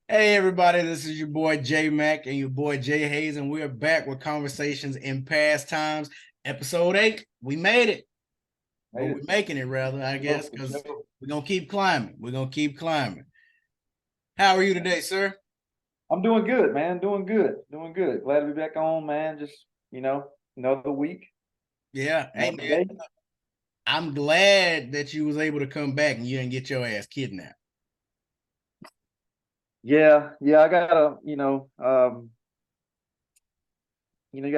Hey everybody, this is your boy J Mac and your boy Jay Hayes, and we're back with Conversations in Past Times, episode 8. We made it. Well, Made we're it. making it rather, I Oh, guess, for because sure. we're gonna keep climbing. We're gonna keep climbing. How are you today, sir? I'm doing good, man. Doing good. Doing good. Glad to be back on, man. Just, another week, Yeah, hey another man. day. I'm glad that you was able to come back and you didn't get your ass kidnapped. Yeah, I gotta, you gotta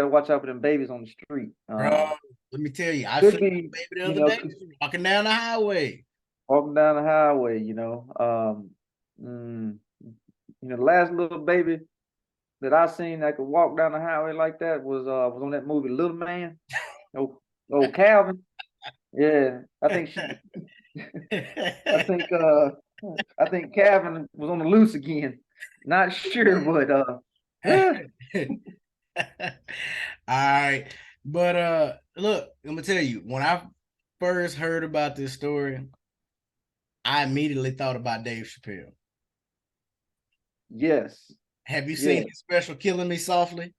watch out for them babies on the street. Bro, let me tell you, I Could seen be, a baby the you other know, day could, walking down the highway. walking down the highway, the last little baby that I seen that could walk down the highway like that was on that movie Little Man. Oh, oh, Calvin. Yeah, I think I think Calvin was on the loose again. Not sure, but All right. But look, I'm gonna tell you, when I first heard about this story, I immediately thought about Dave Chappelle. yes, Have you seen yes. his special Killing Me Softly?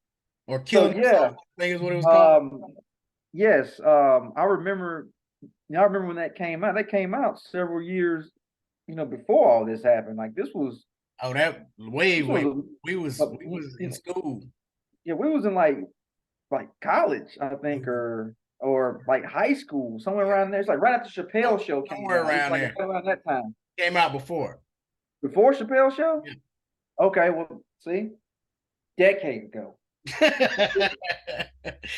Or So Killing Me yeah, Softly, I think is what it was called. um, yes. I remember. I remember when that came out. That came out several years, before all this happened. Like Oh, that way, this was way. a, We was in school. yeah, we was in like college, I think, or like high school, somewhere around there. It's like right after Chappelle show came Somewhere out. It was around like there. right around that time. Came out before. Before Chappelle show? Yeah. Okay, well, see, decade ago.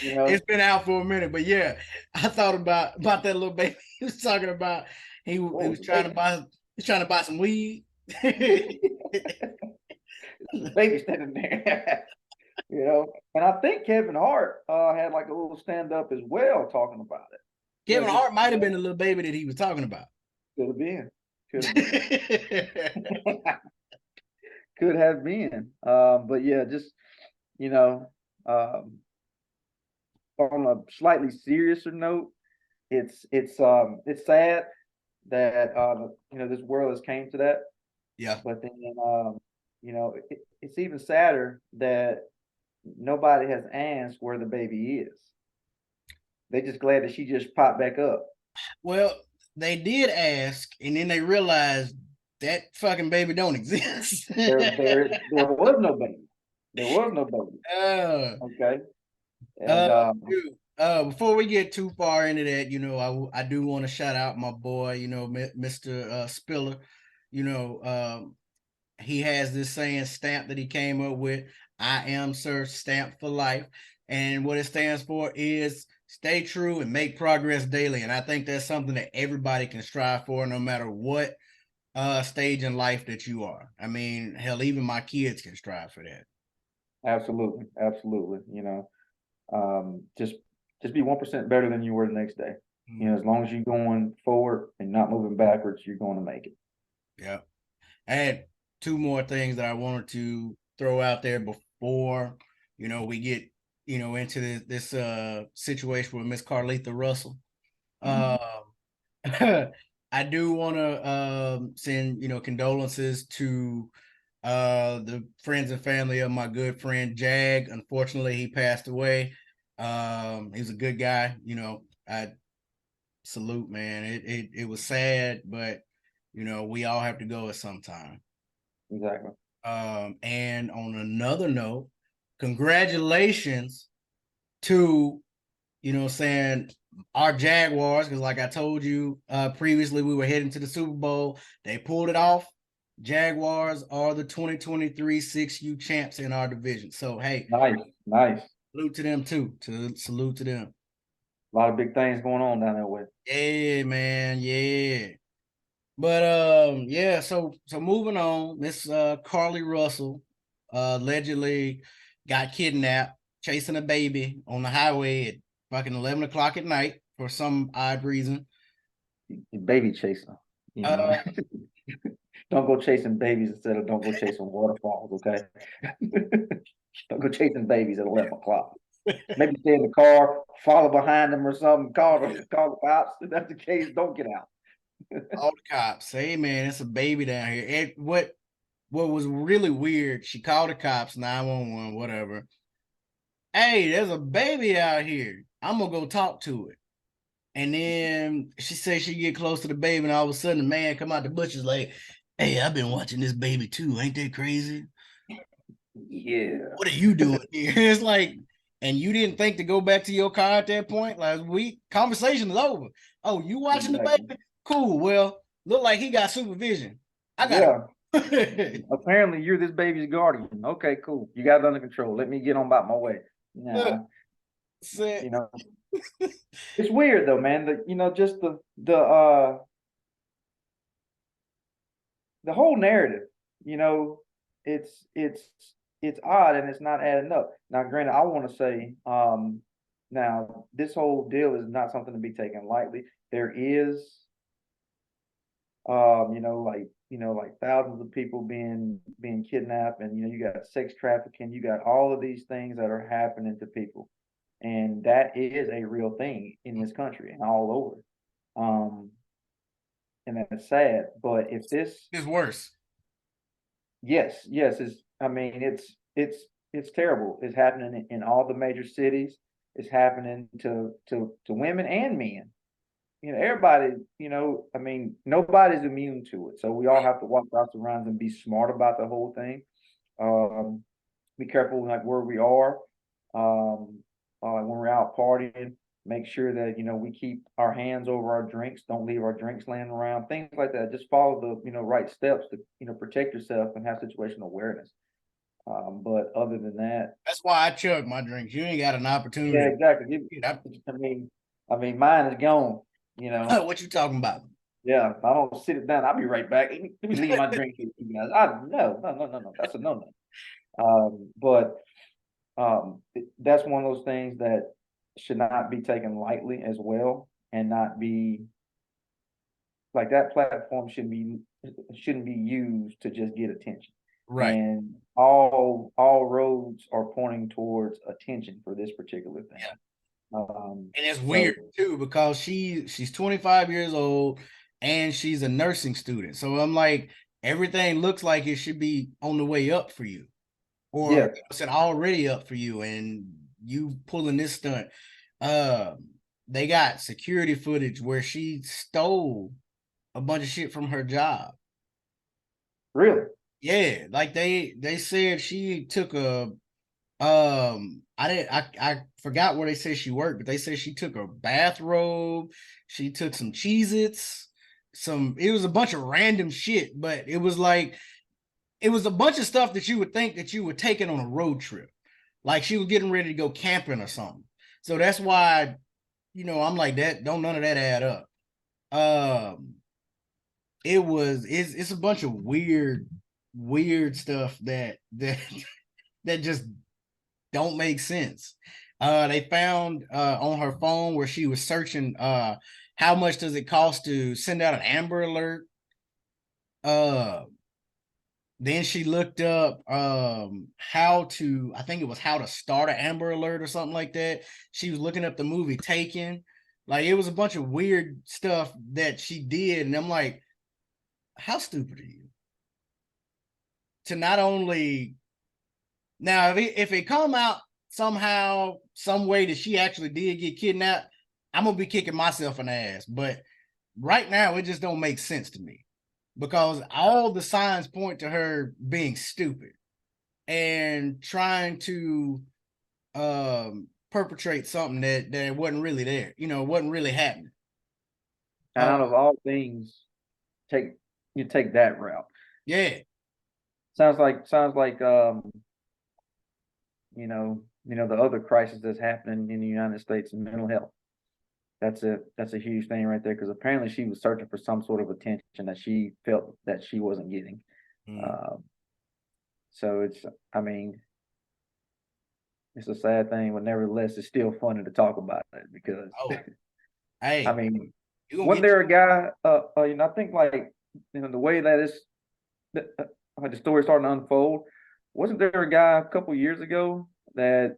You It's know, been out for a minute, but yeah, I thought about that little baby. He was talking about he oh, was trying to buy some weed. the baby standing there. And I think Kevin Hart had like a little stand up as well talking about it. Kevin Just Hart might have been the little baby that he was talking about. could have been, could have been, could have been. But yeah, just you know, um, on a slightly seriouser note, it's sad that this world has came to that. Yeah. But then it's even sadder that nobody has asked where the baby is. They just glad that she just popped back up. Well, they did ask, and then they realized that fucking baby don't exist. There was no baby. There was no baby. uh, Okay. And Dude, before we get too far into that, I do want to shout out my boy, Mr. Spiller. You know, he has this saying stamp that he came up with. I am Sir Stamp for life. And what it stands for is stay true and make progress daily. And I think that's something that everybody can strive for, no matter what stage in life that you are. I mean, hell, even my kids can strive for that. absolutely, absolutely. Just be 1% better than you were the next day. Mm, As long as you're going forward and not moving backwards, you're going to make it. yeah. I had two more things that I wanted to throw out there before, we get, into this situation with Miss Carlee Russell. Mhm. I do want to send, condolences to the friends and family of my good friend Jag. Unfortunately, he passed away. He was a good guy, I salute, man. It was sad, but we all have to go at some time. Exactly. And on another note, congratulations to, saying our Jaguars, because like I told you previously, we were heading to the Super Bowl. They pulled it off. Jaguars are the 2023 6U champs in our division. So hey, Nice, nice. salute to them too. To salute to them. A lot of big things going on down that way. Yeah, man. Yeah. But yeah, so moving on, Miss Carlee Russell allegedly got kidnapped chasing a baby on the highway at fucking 11 o'clock at night for some odd reason. Baby chaser, you know. Uh Don't go chasing babies instead of don't go chasing waterfalls, okay? Don't go chasing babies at 11 o'clock. Maybe stay in the car, follow behind them or something, call the cops. If that's the case, don't get out. all the cops, hey man, it's a baby down here. And what what was really weird, she called the cops, 911, whatever. Hey, there's a baby out here. I'm gonna go talk to it. And then she said she get close to the baby, and all of a sudden the man come out the bushes like, "Hey, I've been watching this baby too. Ain't that crazy? Yeah, What are you doing here?" It's like, and you didn't think to go back to your car at that point? Like, conversation is over. Oh, you watching the exactly. baby? Cool. Well, look like he got supervision. I gotta Yeah. go. Apparently, you're this baby's guardian. Okay, cool. You got it under control. Let me get on about my way. Look, Nah, said, you know, it's weird though, man. Just the whole narrative. You know, it's it's it's odd and it's not adding up. Now, granted, I want to say, now this whole deal is not something to be taken lightly. There is, like thousands of people being kidnapped, and you got sex trafficking, you got all of these things that are happening to people, and that is a real thing in this country and all over. And that's sad. But if this, it's worse. yes, I mean, it's terrible. It's happening in all the major cities. It's happening to women and men. Everybody, I mean, nobody's immune to it. So we all have to walk our surrounds and be smart about the whole thing. Um, be careful like where we are. When we're out partying, make sure that we keep our hands over our drinks. Don't leave our drinks laying around. Things like that. Just follow the right steps to protect yourself and have situational awareness. But other than that, That's why I chug my drinks. You ain't got an yeah, opportunity. exactly. I mean, mine is gone. You know. What you talking about? Yeah, if I don't sit it down, I'll be right back. Let me leave my drink here, you guys. No. That's a no. But that's one of those things that should not be taken lightly as well, and not be like that platform shouldn't be used to just get attention. Right. And all roads are pointing towards attention for this particular thing. Yeah. And it's weird So too because she's 25 years old and she's a nursing student. So I'm like, everything looks like it should be on the way up for you, or yes, it's already up for you, and you pulling this stunt. Uh, they got security footage where she stole a bunch of shit from her job. really, Yeah, like they said she took a I forgot where they said she worked, but they said she took a bathrobe, she took some Cheez-Its, it was a bunch of random shit, but it was like it was a bunch of stuff that you would think that you would take it on a road trip. Like she was getting ready to go camping or something. So that's why, I'm like that, don't none of that add up. Um it's a bunch of weird stuff that just don't make sense. They found on her phone where she was searching how much does it cost to send out an Amber Alert. Uh, then she looked up I think it was how to start an Amber Alert or something like that. She was looking up the movie Taken. Like it was a bunch of weird stuff that she did, and I'm like, how stupid are you? To not only Now, if it come out somehow, some way that she actually did get kidnapped, I'm gonna be kicking myself in the ass. But right now, it just don't make sense to me because all the signs point to her being stupid and trying to perpetrate something that wasn't really there. Wasn't really happening. and out of all things, take you take that route. Yeah. Sounds like the other crisis that's happening in the United States in mental health. That's a huge thing right there, because apparently she was searching for some sort of attention that she felt that she wasn't getting. Mhm. Um, so I mean, it's a sad thing, but nevertheless, it's still funny to talk about it because, Oh, I hey, mean, you gonna wasn't get there a guy? I think like the way that the story started to unfold. Wasn't there a guy a couple years ago that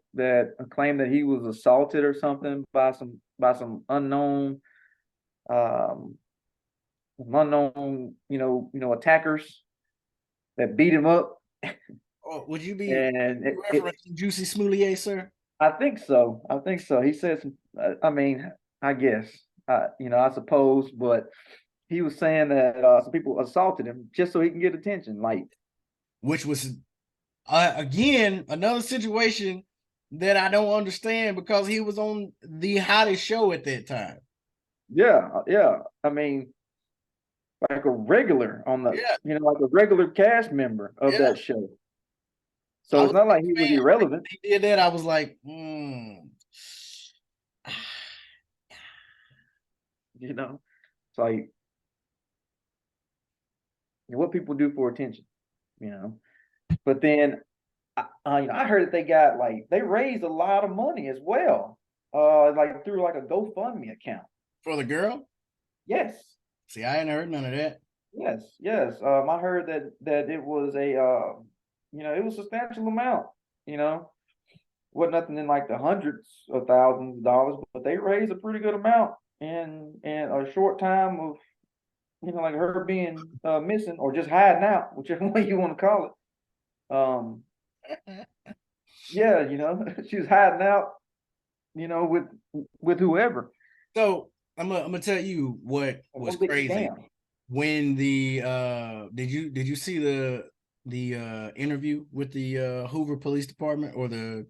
claimed that he was assaulted or something by some um, unknown attackers? that beat him up. Or would you be And referencing Juicy Smoulier, sir? I think so. I think so. He said some, I mean, I guess, I suppose, but he was saying that some people assaulted him just so he can get attention. Like, Which was again another situation that I don't understand because he was on the hottest show at that time. yeah. I mean, like a regular on the, Yeah, like a regular cast member of yeah. that show. I So it's was a not like big he was fan. irrelevant, He did that. I was like, you know. It's like what people do for attention, you know. But then I heard that they raised a lot of money as well, like through like a GoFundMe account. for the girl. Yes, See, I hadn't heard none of that. yes. I heard that it was it was a substantial amount. You know, wasn't nothing in like the hundreds of thousands of dollars, but they raised a pretty good amount in a short time of like her being missing or just hiding out, whichever way you want to call it. Yeah, she was hiding out, with whoever. So I'm gonna tell you what was One big crazy scam. when the did you see the interview with the Hoover Police Department or the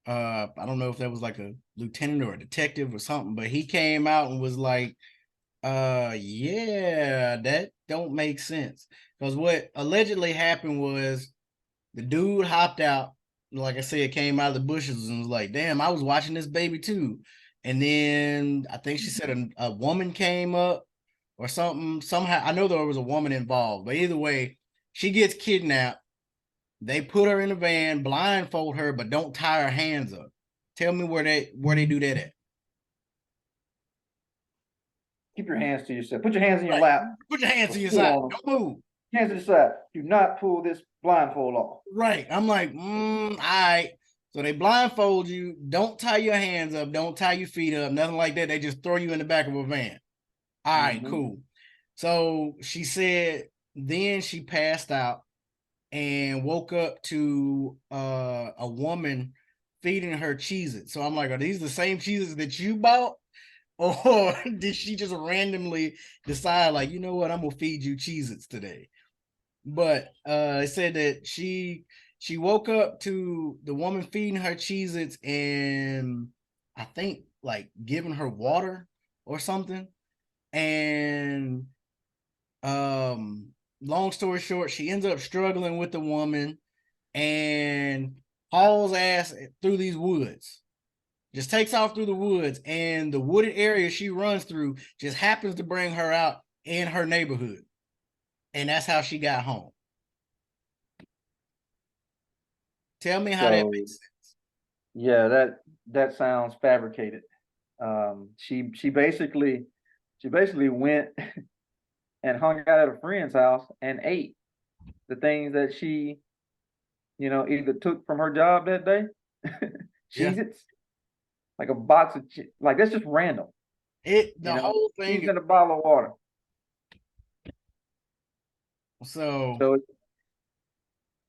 I don't know if that was like a lieutenant or a detective or something, but he came out and was like, yeah, that don't make sense. Because what allegedly happened was the dude hopped out, like I said, came out of the bushes and was like, damn, I was watching this baby too. And then I think she said a woman came up or something. Somehow I know there was a woman involved, but either way, she gets kidnapped. They put her in a van, blindfold her, but don't tie her hands up. Tell me where they do that at. Keep your hands to yourself. Put your hands in your Right. lap. Put your hands Or to your sit side. on them. Don't move. Hands to the side. Do not pull this blindfold off. Right. I'm like, all right. So they blindfold you. Don't tie your hands up. Don't tie your feet up. Nothing like that. They just throw you in the back of a van. All right, Mm-hmm. cool. So she said then she passed out and woke up to a woman feeding her Cheez-Its. So I'm like, are these the same Cheez-Its that you bought? Or did she just randomly decide, like, you know what, I'm gonna feed you Cheez-Its today? But it said that she woke up to the woman feeding her Cheez-Its and I think like giving her water or something. And long story short, she ends up struggling with the woman and hauls ass through these woods. Just takes off through the woods, and the wooded area she runs through just happens to bring her out in her neighborhood. And that's how she got home. Tell me how that So makes sense. yeah, that sounds fabricated. She basically went and hung out at a friend's house and ate the things that she, either took from her job that day. Yeah. Cheez-Its, like a box of like that's just random, The whole thing cheese is in a bottle of water. so So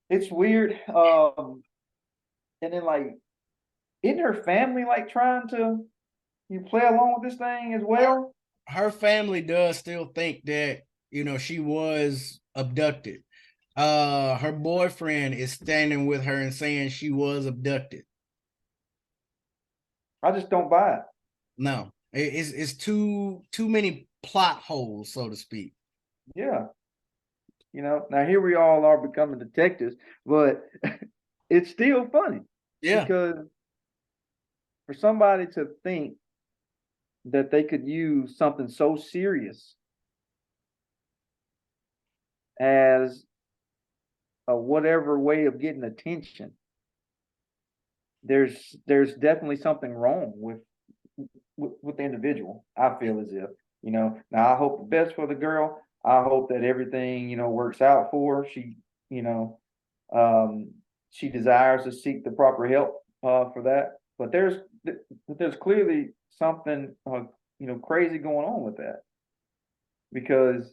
it's weird. And then like, isn't her family like trying to play along with this thing as her, well? her family does still think that, she was abducted. Her boyfriend is standing with her and saying she was abducted. I just don't buy it. No, it's too many plot holes, so to speak. Yeah. Now here we all are becoming detectives, but it's still funny Yeah, because for somebody to think that they could use something so serious as a whatever way of getting attention, there's definitely something wrong with the individual. I feel as if, now I hope the best for the girl. I hope that everything, works out for her. You know, um, she desires to seek the proper help for that. But there's clearly something crazy going on with that because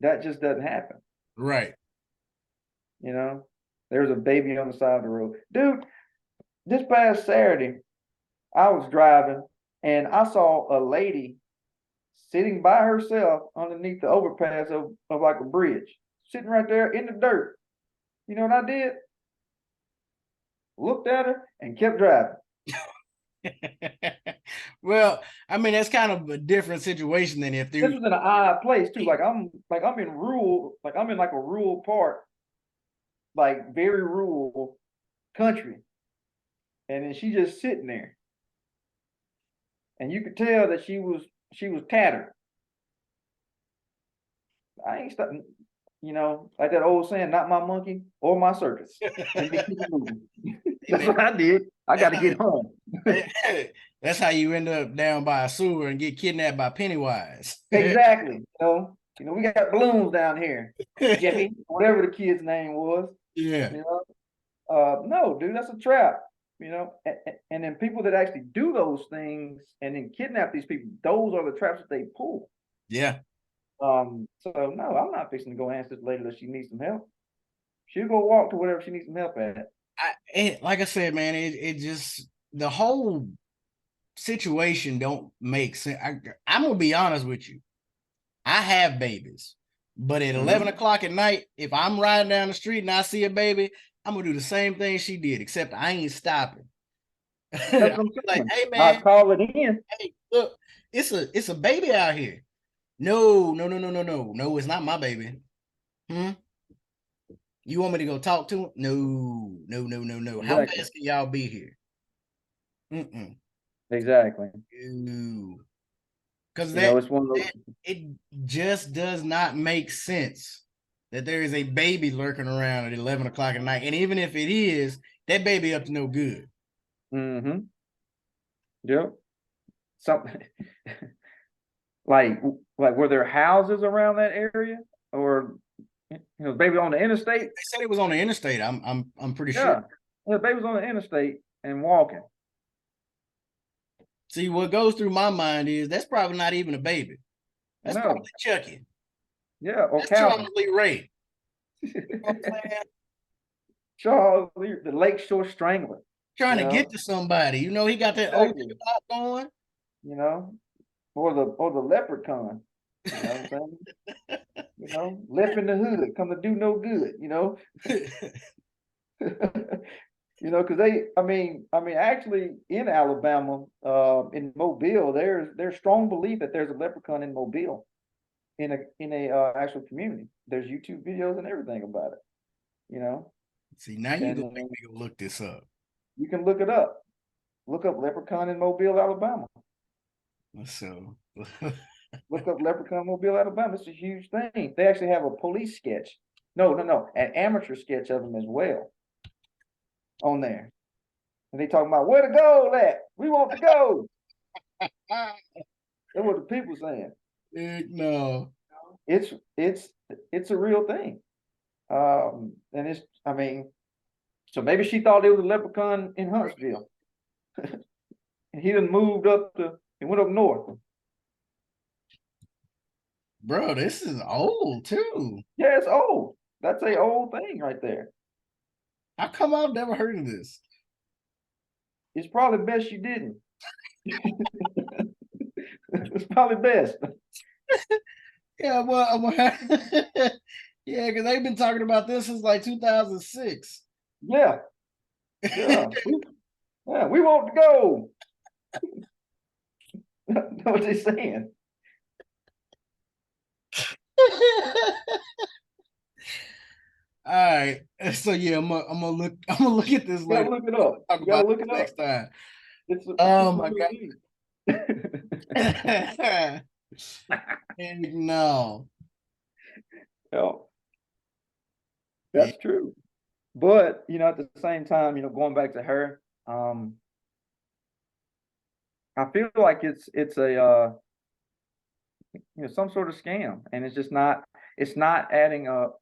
that just doesn't happen. right. You know, there's a baby on the side of the road. Dude, this past Saturday, I was driving and I saw a lady sitting by herself underneath the overpass of like a bridge, sitting right there in the dirt. You know what I did? Looked at her and kept driving. Well, I mean, that's kind of a different situation than if This was in an odd place too. Like I'm in rural, like I'm in like a rural part, like very rural country. And then she just sitting there. And you could tell that she was tattered. I ain't stopping, you know, like that old saying, not my monkey or my circus. Let me keep it moving. That's what I did. I got to get home. That's how you end up down by a sewer and get kidnapped by Pennywise. Exactly. You know, we got balloons down here. Jeffy, whatever the kid's name was. Yeah. You know, no, dude, that's a trap. You know, and then people that actually do those things and then kidnap these people, those are the traps that they pull. Yeah. So no, I'm not fixing to go answer this lady that she needs some help. She'll go walk to whatever she needs some help at. Like I said, man, it just the whole situation don't make sense. I'm gonna be honest with you. I have babies, but at 11 o'clock at night, if I'm riding down the street and I see a baby, I'm gonna do the same thing she did, except I ain't stopping. That's what I'm like, saying. hey I man, call it in. hey, look, it's a baby out here. No, it's not my baby. You want me to go talk to him? No. How Exactly. fast can y'all be here? Exactly. Because It's one of those. it just does not make sense that there is a baby lurking around at 11 o'clock at night. And even if it is, that baby up to no good. Mm-hmm. Yep. Something like were there houses around that area, or baby on the interstate? They said it was on the interstate. I'm pretty Yeah. sure. Yeah, baby was on the interstate and walking. See, what goes through my mind is that's probably not even a baby. That's probably Chucky. Yeah, or that's Calvin. Charles Lee Ray. You know what I'm saying? Charles Lee, the Lakeshore Strangler. Trying to get to somebody. You know, he got that old pop going. You know, or the leprechaun. You know what I'm saying? You know, left in the hood, come to do no good, you know. You know, because actually in Alabama, in Mobile, there's strong belief that there's a leprechaun in Mobile, in a actual community. There's YouTube videos and everything about it. You know. See, now you gonna make me go look this up. You can look it up. Look up leprechaun in Mobile, Alabama. So look up leprechaun Mobile, Alabama. It's a huge thing. They actually have a police sketch. No, an amateur sketch of them as well on there. And they talking about where to go at. We want to go. That's what the people saying. No. It's a real thing. And so maybe she thought it was a leprechaun in Huntsville. And he done moved he went up north. Bro, this is old too. Yeah, it's old. That's a old thing right there. How come I've never heard of this? It's probably best you didn't. It's probably best. Yeah, well, yeah, because they've been talking about this since like 2006. Yeah. Yeah. Yeah, we want to go. Know what they're saying. All right. So yeah, I'm gonna look at this later. Look it up. Talk about it next time. Oh my god. No. Yeah. That's true. But at the same time, going back to her, I feel like it's a some sort of scam, and it's not adding up.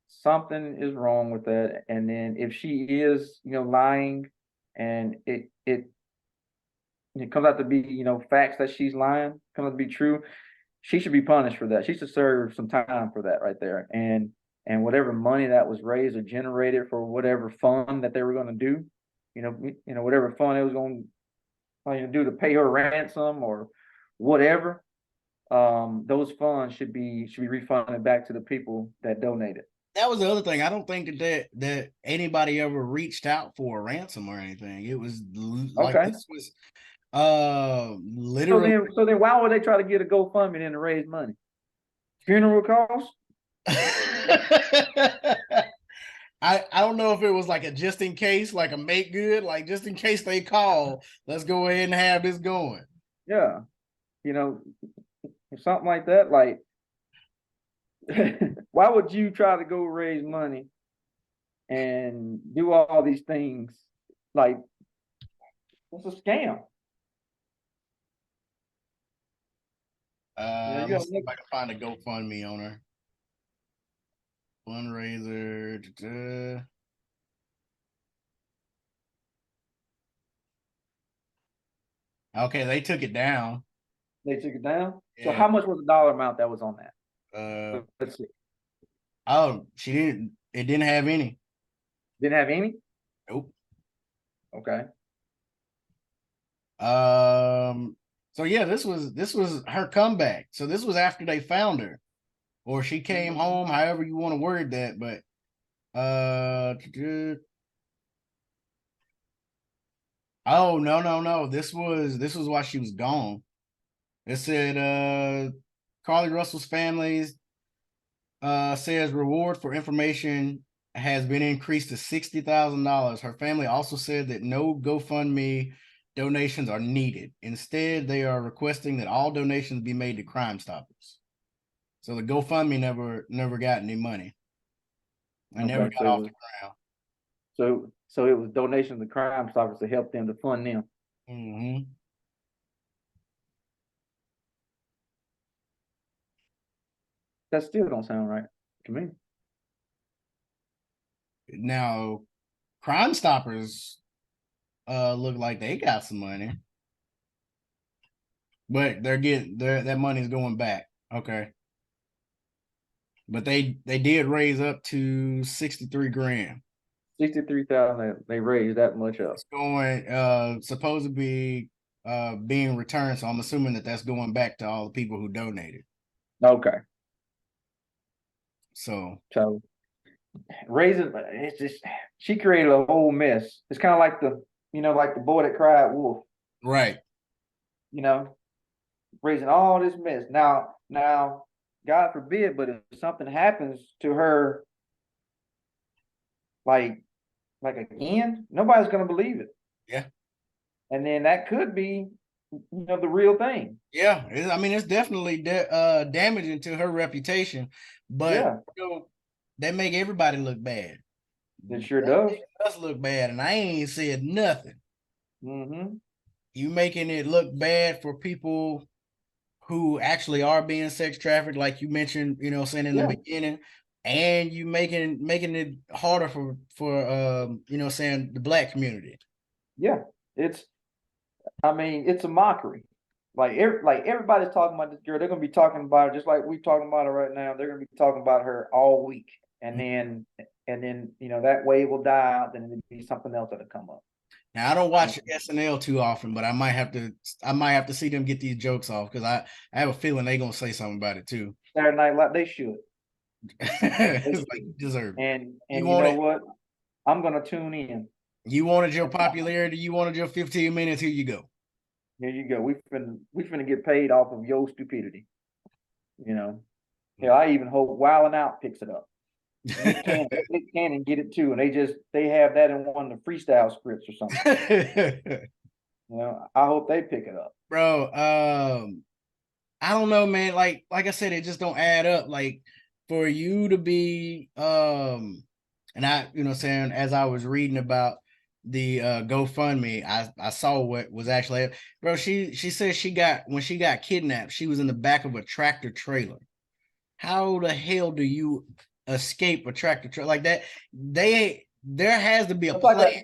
Something is wrong with that. And then if she is, lying, and it comes out to be, facts that she's lying, comes out to be true, she should be punished for that. She should serve some time for that right there. And and whatever money that was raised or generated for whatever fund that they were going to do, whatever fund it was going to do to pay her ransom or whatever, those funds should be refunded back to the people that donated. That was the other thing. I don't think that anybody ever reached out for a ransom or anything. It was like Okay. this was literally. So then why would they try to get a GoFundMe then to raise money? Funeral costs? I don't know if it was like a just in case, like a make good, like just in case they call, let's go ahead and have this going. Yeah. Something like that. Like, why would you try to go raise money and do all these things? Like, it's a scam. Let's see if I can find a GoFundMe on her. Fundraiser. Okay, they took it down. They took it down. Yeah. So how much was the dollar amount that was on that? Let's see. Oh, she didn't. It didn't have any. Didn't have any? Nope. Okay. So yeah, this was her comeback. So this was after they found her, or she came home, however you want to word that. But oh no. This was why she was gone. It said Carlee Russell's family says reward for information has been increased to $60,000. Her family also said that no GoFundMe donations are needed. Instead, they are requesting that all donations be made to Crime Stoppers. So the GoFundMe never got any money. I never got off the ground. So it was donations to Crime Stoppers to help them to fund them. Mm-hmm. That still don't sound right to me. Now, Crime Stoppers look like they got some money, but that money's going back. Okay, but they did raise up to 63 grand. 63,000. They raised that much up. It's going supposed to be being returned, so I'm assuming that that's going back to all the people who donated. Okay. So raising, it's just, she created a whole mess. It's kind of like the boy that cried wolf. Right. Raising all this mess. Now, God forbid, but if something happens to her, like again, nobody's gonna believe it. Yeah. And then that could be, the real thing. Yeah, it's definitely damaging to her reputation, but they make everybody look bad. It sure does. It does look bad, and I ain't said nothing. Mm-hmm. You making it look bad for people who actually are being sex trafficked, like you mentioned, saying in the beginning, and you making it harder for saying the Black community. Yeah, it's a mockery. Like everybody's talking about this girl. They're gonna be talking about her just like we're talking about her right now. They're gonna be talking about her all week, and then that wave will die out. Then it'll be something else that'll come up. Now I don't watch SNL too often, but I might have to see them get these jokes off because I have a feeling they're gonna say something about it too. Saturday Night Live, they should. It's like you deserve it. And you know what? I'm gonna tune in. You wanted your popularity. You wanted your 15 minutes. Here you go. Here you go. We finna get paid off of your stupidity. I even hope Wildin' Out picks it up. They can and get it too, and they have that in one of the freestyle scripts or something. I hope they pick it up, bro. I don't know, man. Like I said, it just don't add up. Like for you to be, and I, saying as I was reading about the GoFundMe, I saw what was actually, bro. She said when she got kidnapped, she was in the back of a tractor trailer. How the hell do you escape a tractor trailer like that? There has to be a plan.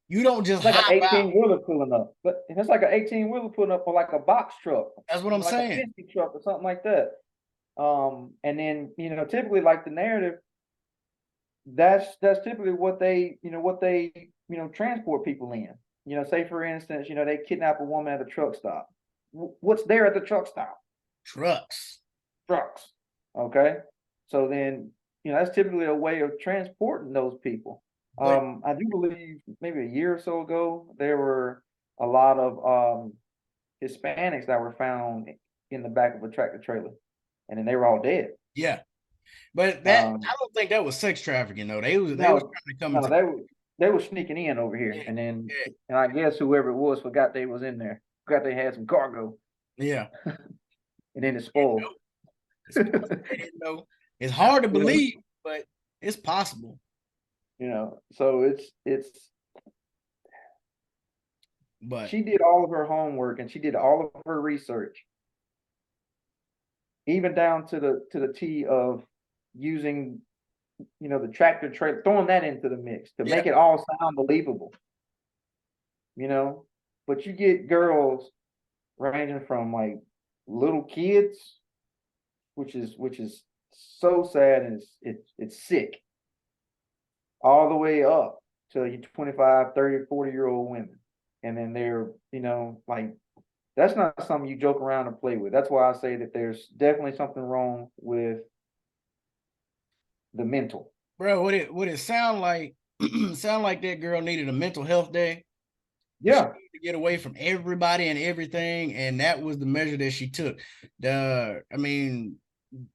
You don't just like an 18-wheeler pulling up, but it's like an 18-wheeler pulling up for like a box truck. That's what I'm saying. A 50 truck or something like that. And then typically like the narrative, that's typically what they transport people in. Say for instance, they kidnap a woman at a truck stop. What's there at the truck stop? Trucks. Trucks. Okay. So then, that's typically a way of transporting those people. But I do believe maybe a year or so ago, there were a lot of Hispanics that were found in the back of a tractor trailer, and then they were all dead. yeah, but that Um, I don't think that was sex trafficking though. They was no, trying to come no, into they were sneaking in over yeah, here, and then yeah, and I guess whoever it was forgot they was in there, forgot they had some cargo, yeah. and then it spoiled. It's possible they didn't know. It's hard to You know, believe, but it's possible. so it's But she did all of her homework and she did all of her research, even down to the T of using, the tractor trailer, throwing that into the mix to yeah, make it all sound believable, you know. But you get girls ranging from like little kids, which is so sad, and it's sick, all the way up to you 25, 30, 40-year-old women. And then they're, like, that's not something you joke around and play with. That's why I say that there's definitely something wrong with the mental. bro, would it sound like sound like that girl needed a mental health day? And she Yeah. needed to get away from everybody and everything, and that was the measure that she took. I mean,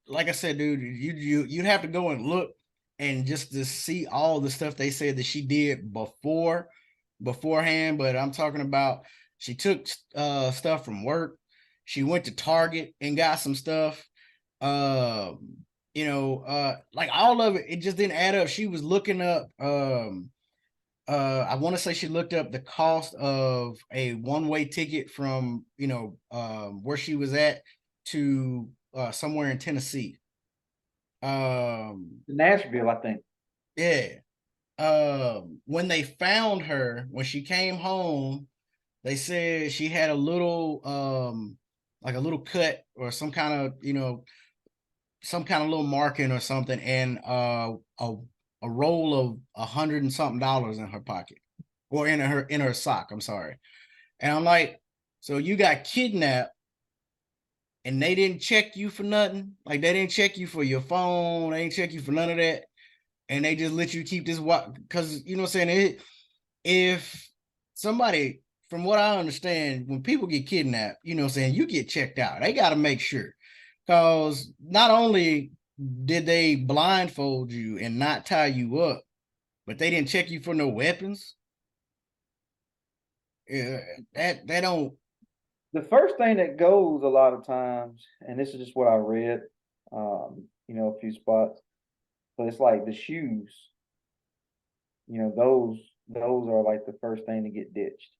like I said, dude, you'd have to go and look and just to see all the stuff they said that she did beforehand. But I'm talking about she took stuff from work. She went to Target and got some stuff. Um, like all of it just didn't add up. She was looking up I want to say she looked up the cost of a one-way ticket from where she was at to somewhere in Tennessee. Nashville, I think. Yeah. When they found her, when she came home, they said she had a little like a little cut or some kind of little marking or something, and a roll of $100 and something in her pocket, or in her sock. I'm sorry. And I'm like, so you got kidnapped and they didn't check you for nothing? Like they didn't check you for your phone, they didn't check you for none of that, and they just let you keep this because you know what I'm saying? If somebody, from what I understand, when people get kidnapped, you know what I'm saying, you get checked out. They got to make sure. Because not only did they blindfold you and not tie you up, but they didn't check you for no weapons. Yeah, that don't. The first thing that goes a lot of times, and this is just what I read, a few spots, but it's like the shoes, those are like the first thing to get ditched,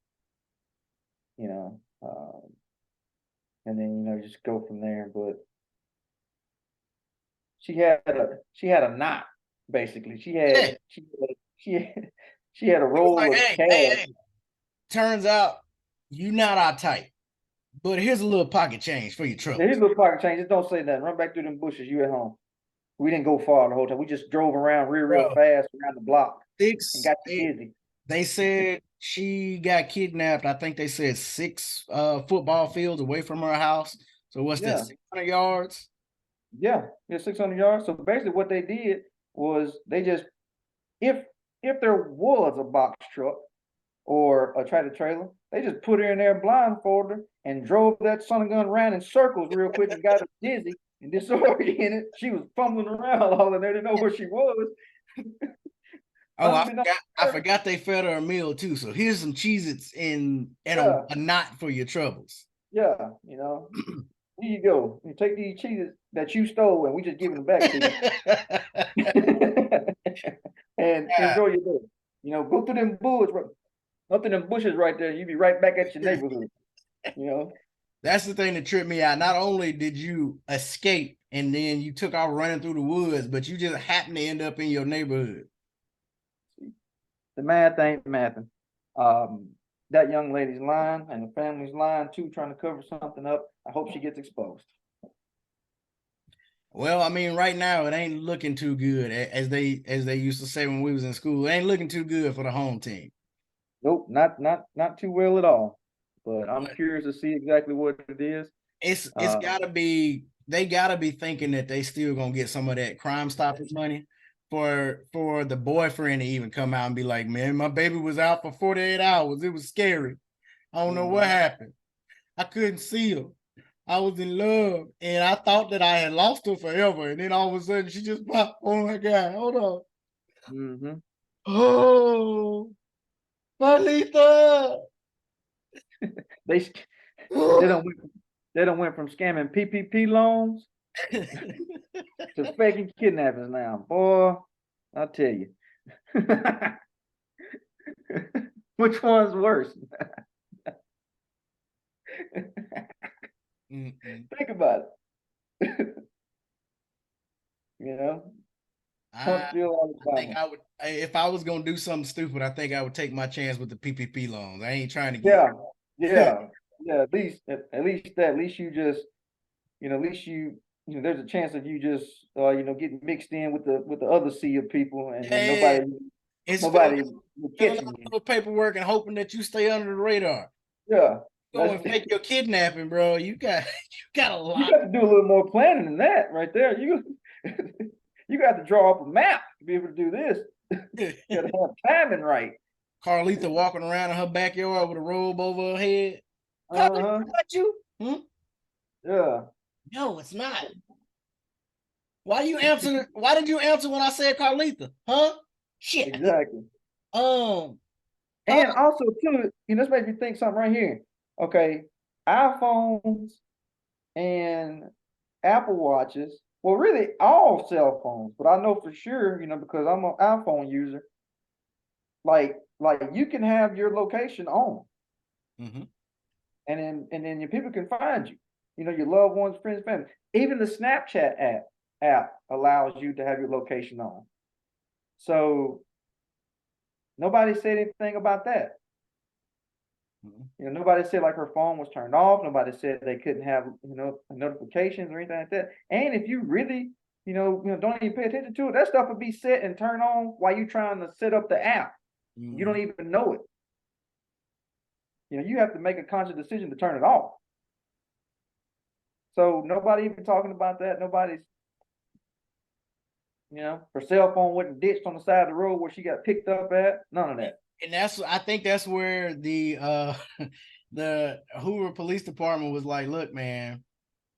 you know, and then just go from there. But she had a knot, basically. She Yeah, had she had, she had, she had a it was roll like, of hey, hey, cash. hey. Turns out you not our type, but here's a little pocket change for your Now, here's troubles. a little pocket change. Just don't say nothing. Run back through them bushes. You at home. We didn't go far the whole time. We just drove around real Bro, fast around the block and six. got you busy. They said she got kidnapped. I think they said six football fields away from her house. So what's that? Yeah, 600 yards. yeah, 600 yards. So basically, what they did was they just, if if there was a box truck or a tractor trailer, they just put her in there blindfolded her and drove that son of a gun around in circles real quick and got her dizzy and disoriented. She was fumbling around all in there, didn't know where she was. Oh, I Unbeknownst forgot. to I her, forgot they fed her a meal too. So here's some Cheez-Its and yeah, a knot for your troubles. yeah, here you go. You take these cheeses that you stole and we just giving them back to you. And enjoy your day. Go through them bushes, up to them bushes right there. You be right back at your neighborhood. You know, That's the thing that tripped me out. Not only did you escape and then you took off running through the woods, but you just happened to end up in your neighborhood. the math ain't mathing. Um, that young lady's lying and the family's lying too, trying to cover something up. I hope she gets exposed. Well, I mean, right now it ain't looking too good, as they used to say when we was in school. It ain't looking too good for the home team. Nope, not too well at all. But I'm curious to see exactly what it is. It's Uh, gotta be they gotta be thinking that they still gonna get some of that Crime Stoppers money for the boyfriend to even come out and be like, man, my baby was out for 48 hours. It was scary. I don't know what mhm, happened. I couldn't see her. I was in love and I thought that I had lost her forever. And then all of a sudden she just popped. Oh my God, hold on. mhm. Oh, Marlita. They sk- they don't went, they don't went from scamming PPP loans to faking kidnappings now, boy. I'll tell you. Which one's worse? Mm-mm. Think about it. You know, I Huntsville, I think Alabama. I would if I was gonna do something stupid. I think I would take my chance with the PPP loans. I ain't trying to get. Yeah, yeah, yeah. At least you just, at least there's a chance of you just, getting mixed in with the other sea of people, and then Yeah, it's nobody will filling catch out a you. little paperwork and hoping that you stay under the radar. Yeah, Go that's and fake your kidnapping, bro. You got you got a you lot. got to do a little more planning than that, right there. You you got to draw up a map to be able to do this. You got to have timing right. Carletha walking around in her backyard with a robe over her head. Carletha, Uh huh. what you? Hmm? Yeah. No, it's not. Why you answer? Why did you answer when I said Carletha? Huh? Shit. Exactly. Um. Uh, And also too, this makes me think something right here. Okay, iPhones and Apple Watches. Well, really all cell phones, but I know for sure, because I'm an iPhone user. Like you can have your location on, mhm. and then your people can find you. Your loved ones, friends, family. Even the Snapchat app allows you to have your location on. So nobody said anything about that. Mhm. Nobody said like her phone was turned off. Nobody said they couldn't have, notifications or anything like that. And if you really, don't even pay attention to it, that stuff would be set and turned on while you're trying to set up the app. You don't Mhm. even know it. You have to make a conscious decision to turn it off. So nobody even talking about that. Nobody's, her cell phone wasn't ditched on the side of the road where she got picked up at. None of that. And that's I think that's where the the Hoover Police Department was like, look, man,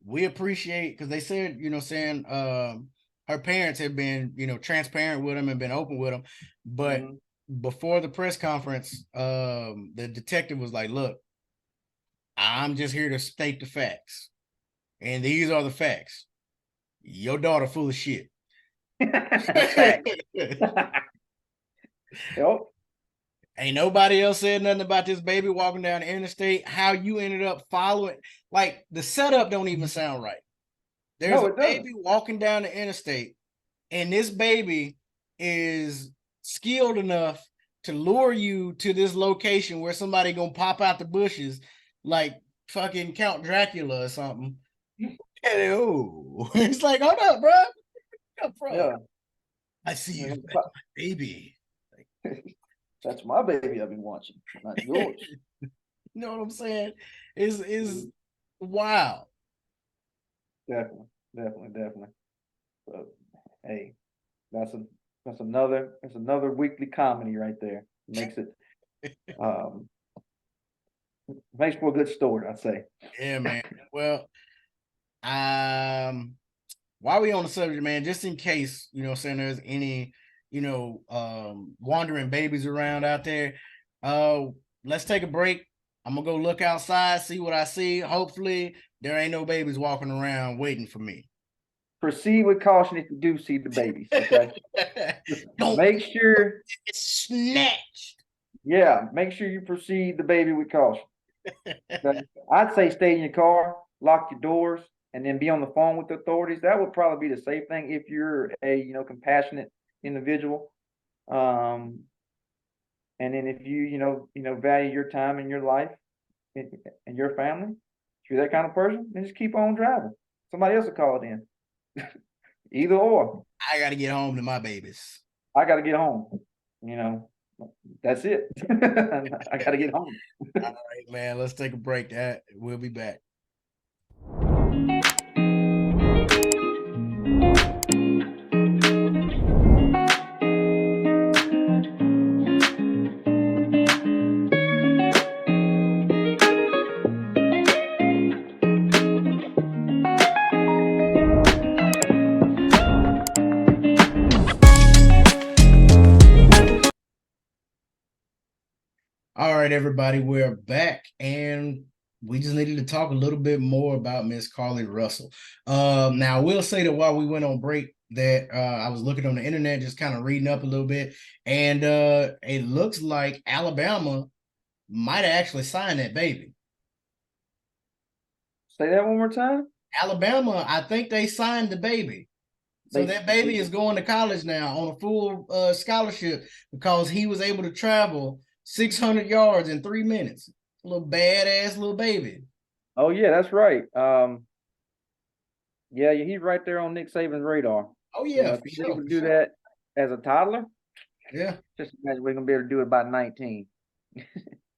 we appreciate because they said, saying her parents had been, transparent with them and been open with them. But Mm-hmm. before the press conference, the detective was like, look, I'm just here to state the facts. And these are the facts. Your daughter full of shit. Fact. Yep. Ain't nobody else said nothing about this baby walking down the interstate. How you ended up following, like the setup don't even sound right. There's No, a it doesn't. baby walking down the interstate, and this baby is skilled enough to lure you to this location where somebody gonna pop out the bushes like fucking Count Dracula or something. And oh, it's like, hold up, bro. Up front. Yeah. I see you, baby. That's my baby I've been watching, not yours. You know what I'm saying? Is Mhm. wow. Definitely, definitely, definitely. So, hey, that's a that's another weekly comedy right there. Um makes for a good story, I'd say. Yeah, man. Well, um, while we on the subject, man, just in case, saying there's any, wandering babies around out there, uh, let's take a break. I'm gonna go look outside, see what I see. Hopefully, there ain't no babies walking around waiting for me. Proceed with caution if you do see the babies, okay? Just Don't make sure, get snatched. yeah, make sure you proceed the baby with caution. Okay? I'd say stay in your car, lock your doors, and then be on the phone with the authorities. That would probably be the safe thing if you're a compassionate individual. Um, and then if you value your time and your life and your family, if you're that kind of person, then just keep on driving. Somebody else will call it in. Either or. I got to get home to my babies. I got to get home. You know, that's it. I got to get home. All right, man. Let's take a break. We'll be back. All right, everybody, we're back, and we just needed to talk a little bit more about Miss Carlee Russell. Now, I will say that while we went on break, that I was looking on the internet, just kind of reading up a little bit, and it looks like Alabama might have actually signed that baby. Say that one more time. Alabama, I think they signed the baby. So that baby is going to college now on a full scholarship because he was able to travel 600 yards in 3 minutes. A little badass little baby. Oh yeah, that's right. Yeah, he's right there on Nick Saban's radar. Oh yeah, if he's able to do that as a toddler, yeah. Just imagine we're gonna be able to do it about 19.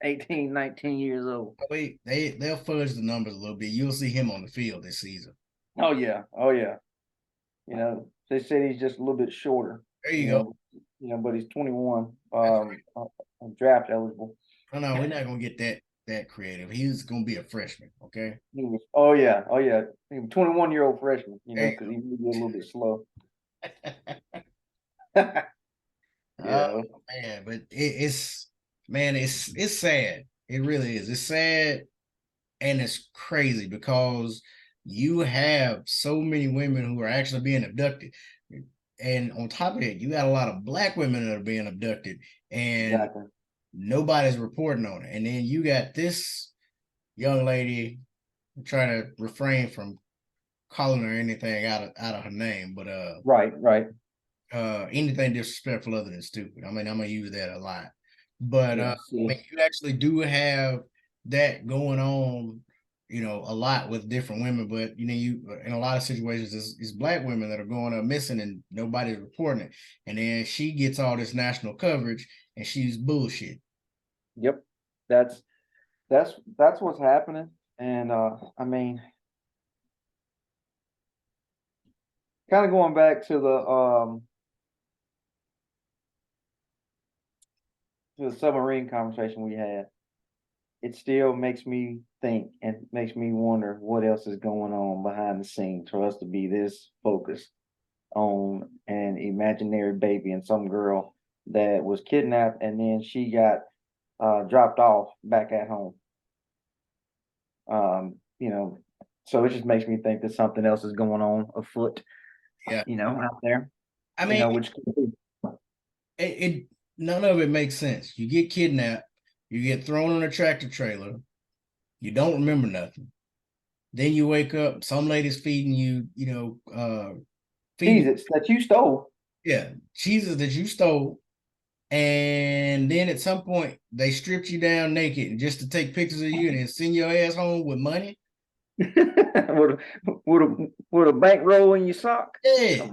18, 19 years old. They'll fudge the numbers a little bit. You'll see him on the field this season. Oh yeah, oh yeah. They said he's just a little bit shorter. There you go. But he's 21, draft eligible. No, we're not gonna get that creative. He's gonna be a freshman, okay? Oh yeah, 21-year-old freshman. Because he may be a little bit slow. Oh man, but it's sad. It really is. It's sad, and it's crazy because you have so many women who are actually being abducted, and on top of that, you got a lot of Black women that are being abducted, and nobody's reporting on it. And then you got this young lady, I'm trying to refrain from calling her anything out of her name, but right. Anything disrespectful other than stupid. I mean, I'm gonna use that a lot, but I mean, you actually do have that going on, a lot with different women. But you in a lot of situations, it's Black women that are going up missing and nobody's reporting it, and then she gets all this national coverage and she's bullshit. Yep, that's what's happening, and I mean, kind of going back to the submarine conversation we had, it still makes me think and makes me wonder what else is going on behind the scenes for us to be this focused on an imaginary baby and some girl that was kidnapped and then she got dropped off back at home. So it just makes me think that something else is going on afoot. Yeah, out there. I mean, which it none of it makes sense. You get kidnapped, you get thrown on a tractor trailer, you don't remember nothing. Then you wake up, some lady's feeding you, cheeses that you stole. Yeah, cheeses that you stole. And then at some point they stripped you down naked just to take pictures of you and then send your ass home with money. with a bankroll in your sock. Yeah.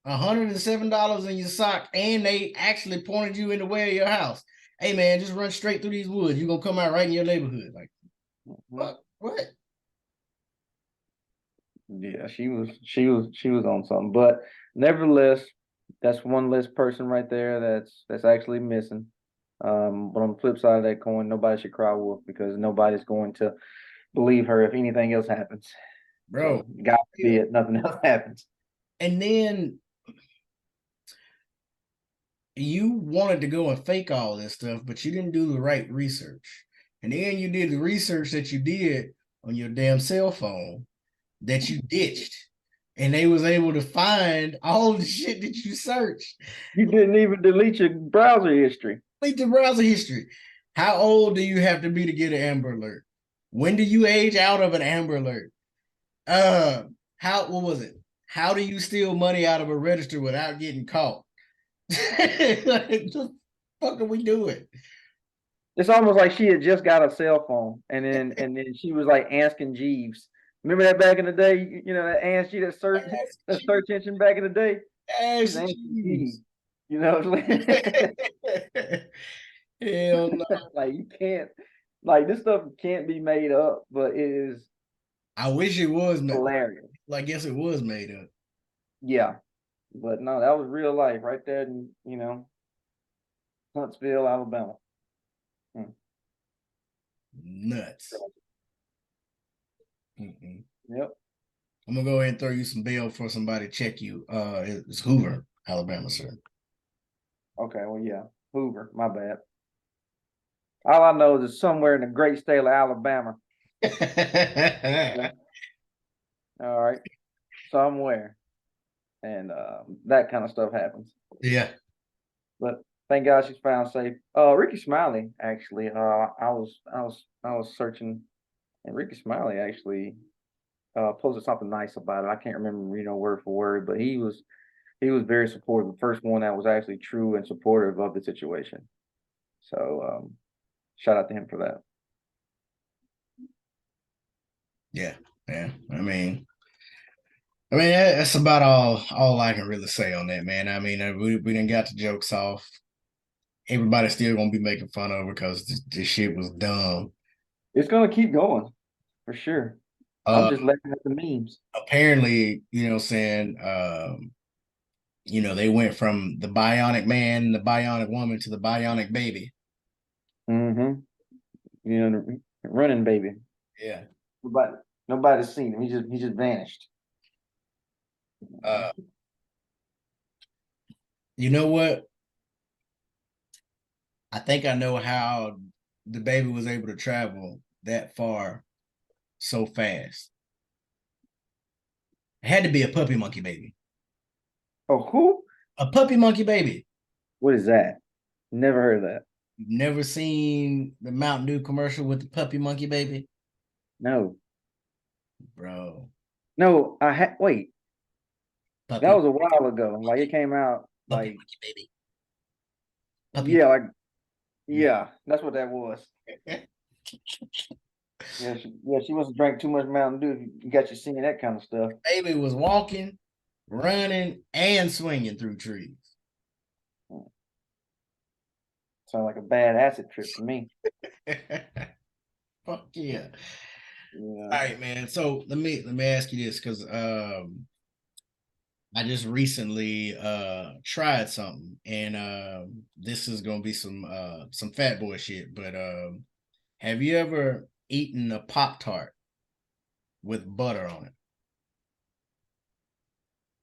$107 in your sock, and they actually pointed you in the way of your house. Hey man, just run straight through these woods. You're gonna come out right in your neighborhood. Like, what? Yeah, she was on something. But nevertheless, that's one less person right there that's actually missing. But on the flip side of that coin, nobody should cry wolf because nobody's going to believe her if anything else happens. Bro, so, God forbid nothing else happens. And then you wanted to go and fake all this stuff, but you didn't do the right research. And then you did the research that you did on your damn cell phone that you ditched. And they was able to find all the shit that you searched. You didn't even delete your browser history. Delete the browser history. How old do you have to be to get an Amber Alert? When do you age out of an Amber Alert? What was it? How do you steal money out of a register without getting caught? Like, what the fuck are we doing? It's almost like she had just got a cell phone and then she was like asking Jeeves, Remember that back in the day? You know that Angie, that search engine back in the day. It's Ass Angie cheese. You know what I'm saying? Hell no. Like you can't, like this stuff can't be made up, but it is I wish it was hilarious. I guess it was made up. Yeah, but no, that was real life right there in Huntsville, Alabama. Mm. Nuts. Mm-mm. Yep. I'm gonna go ahead and throw you some bail for somebody to check you. It's Hoover, Alabama, sir. Okay. Well, yeah. Hoover. My bad. All I know is it's somewhere in the great state of Alabama. Yeah. All right. Somewhere, and that kind of stuff happens. Yeah. But thank God she's found safe. Ricky Smiley actually. I was searching, and Ricky Smiley actually posted something nice about it. I can't remember, word for word, but he was very supportive. The first one that was actually true and supportive of the situation. So shout out to him for that. Yeah. Yeah. That's about all I can really say on that, man. I mean, we didn't got the jokes off. Everybody's still gonna be making fun of her because this shit was dumb. It's gonna keep going for sure. I'm Uh, just laughing at the memes. apparently, saying, they went from the bionic man, the bionic woman to the bionic baby. Mm-hmm. Running baby. Yeah. Nobody, nobody's seen him. He just vanished. Uh, you know what? I think I know how the baby was able to travel that far so fast. It had to be a puppy monkey baby. Oh, who? A puppy monkey baby. What is that? Never heard of that. You've never seen the Mountain Dew commercial with the puppy monkey baby? No, Bro. no. Wait. That Puppy was a while ago. Like it came out. puppy Like monkey baby. Puppy yeah, like yeah. That's what that was. monkey. Yeah, she must have drank too much Mountain Dew. You got you seeing that kind of stuff. Baby was walking, running, and swinging through trees. Sound like a bad acid trip to me. Fuck yeah. Yeah. All right, man. So let me ask you this because I just recently tried something, and this is gonna be some fat boy shit. But have you ever eaten a Pop Tart with butter on it?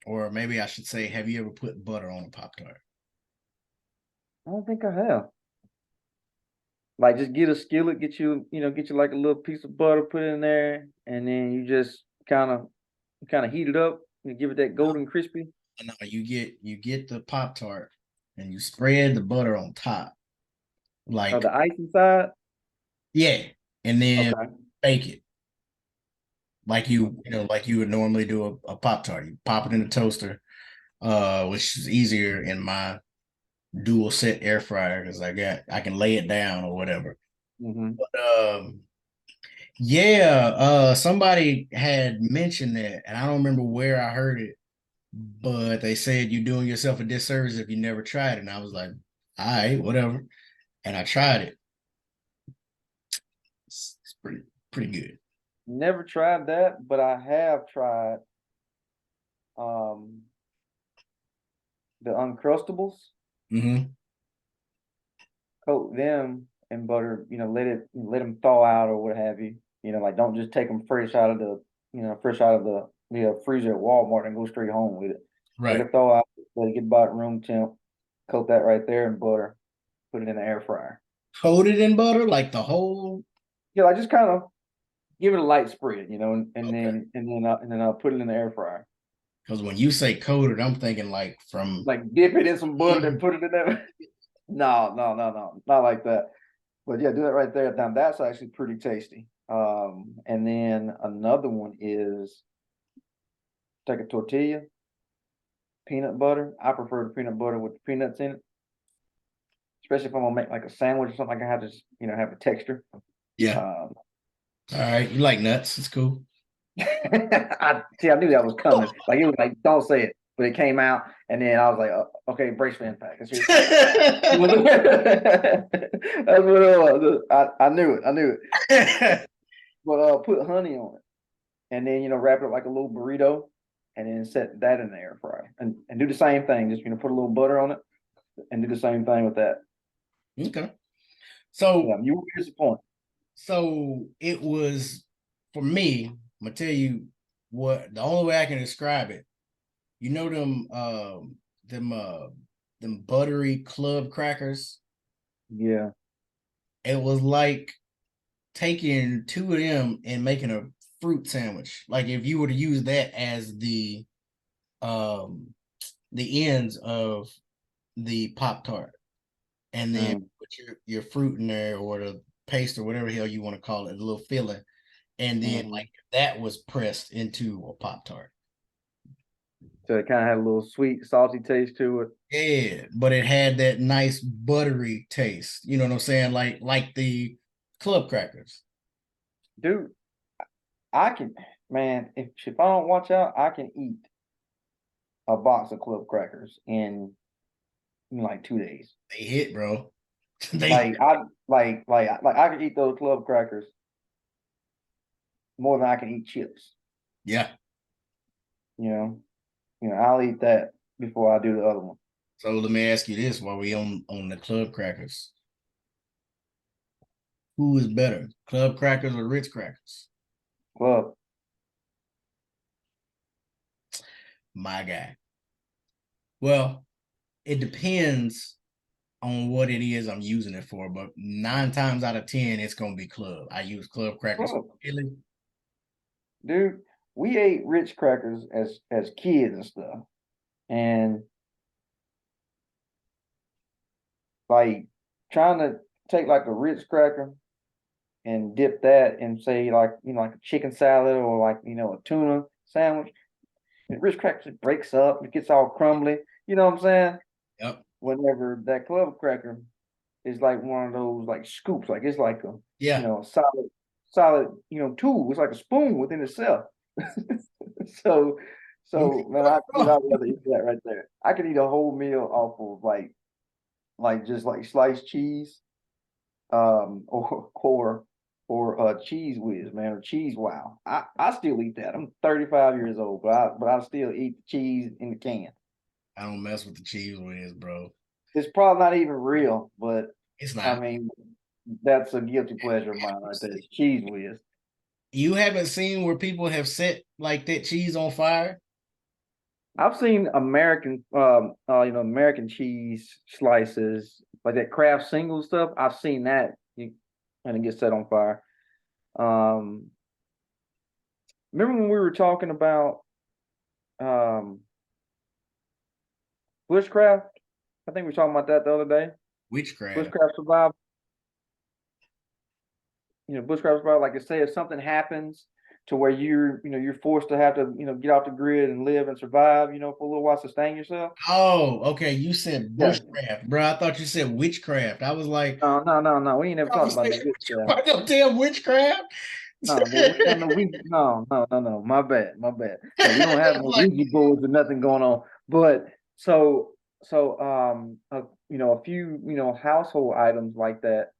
Or maybe I should say, have you ever put butter on a Pop Tart? I don't think I have. Like just get a skillet, get you like a little piece of butter, put it in there, and then you just kind of heat it up and give it that golden crispy. No, you get the Pop Tart and you spread the butter on top. Oh, Like, the ice inside. yeah, and then Okay. bake it like you Okay. you know like you would normally do a Pop Tart. You pop it in the toaster, which is easier in my dual set air fryer because I can lay it down or whatever. Mm-hmm. But yeah, somebody had mentioned that, and I don't remember where I heard it, but they said you're doing yourself a disservice if you never tried it. And I was like, all right, whatever. And I tried it. It's pretty good. Never tried that, but I have tried um the Uncrustables. Mm-hmm. Coat them in butter. Let them thaw out or what have you. Like don't just take them fresh out of the freezer at Walmart and go straight home with it. Let Right. it thaw out. Let it get about room temp. Coat that right there in butter. Put it in the air fryer. Coated in butter, like the whole. Yeah, I just kind of give it a light spread, and, and Okay. then and then and then I'll put it in the air fryer. Because when you say coated, I'm thinking like from. Like dip it in some butter, then put it in there. No, no, no, no, not like that. But yeah, do that right there. Now that's actually pretty tasty. And then another one is take a tortilla, peanut butter. I prefer the peanut butter with the peanuts in it, especially if I'm gonna make like a sandwich or something. Like I have to, have a texture. Yeah. Um, All right. You like nuts? It's cool. I knew that was coming. Like it was like, don't say it, but it came out, and then I was like, okay, brace for impact. That's what it was. I knew it. I knew it. But put honey on it, and then wrap it like a little burrito, and then set that in the air fryer, and do the same thing. Just put a little butter on it, and do the same thing with that. Okay. So Yeah, you won't be disappointed. So it was for me. I'm gonna tell you what the only way I can describe it. You know them buttery club crackers. Yeah. It was like taking two of them and making a fruit sandwich. Like if you were to use that as the ends of the Pop Tart, and then put your fruit in there or the paste or whatever the hell you want to call it, a little filling, and then like that was pressed into a Pop Tart. So it kind of had a little sweet, salty taste to it. Yeah, but it had that nice buttery taste. You know what I'm saying? Like the club crackers. Dude, I can, man, if I don't watch out, I can eat a box of club crackers in like 2 days. They hit, bro. Like I can eat those club crackers more than I can eat chips. Yeah. You know, I'll eat that before I do the other one. So let me ask you this while we on the club crackers. Who is better, club crackers or Ritz crackers? Club. My guy. Well, it depends on what it is I'm using it for, but 9 times out of 10, it's gonna be club. I use club crackers Club. really. Dude, we ate Ritz crackers as kids and stuff. And like trying to take like a Ritz cracker and dip that in say like a chicken salad or like a tuna sandwich. And Ritz cracker just breaks up, it gets all crumbly. You know what I'm saying? Yep. Whenever that club cracker is like one of those like scoops, like it's like a Yeah. solid tool. It's like a spoon within itself. so so man, I'd rather eat that right there. I could eat a whole meal off of like just like sliced cheese, or cheese whiz, man, or cheese wow. I still eat that. I'm 35 years old, but I still eat the cheese in the can. I don't mess with the cheese whiz, bro. It's probably not even real, but It's I not. mean that's a guilty pleasure of mine right there. It's cheese whiz. You haven't seen where people have set like that cheese on fire? I've seen American cheese slices like that Kraft single stuff. I've seen that and it gets set on fire. Um, Remember when we were talking about um bushcraft? I think we were talking about that the other day. Witchcraft. Bushcraft survival. Bushcraft survival. Like I say, if something happens to where you're forced to have to get off the grid and live and survive, for a little while, sustain yourself. Oh, okay. You said Yeah. bushcraft, bro. I thought you said witchcraft. I was like, No. We ain't never talked about no witchcraft. no damn witchcraft. No, well, we got no Ouija. No. My bad. No, we don't have no Like, Ouija boards or nothing going on. But a few household items like that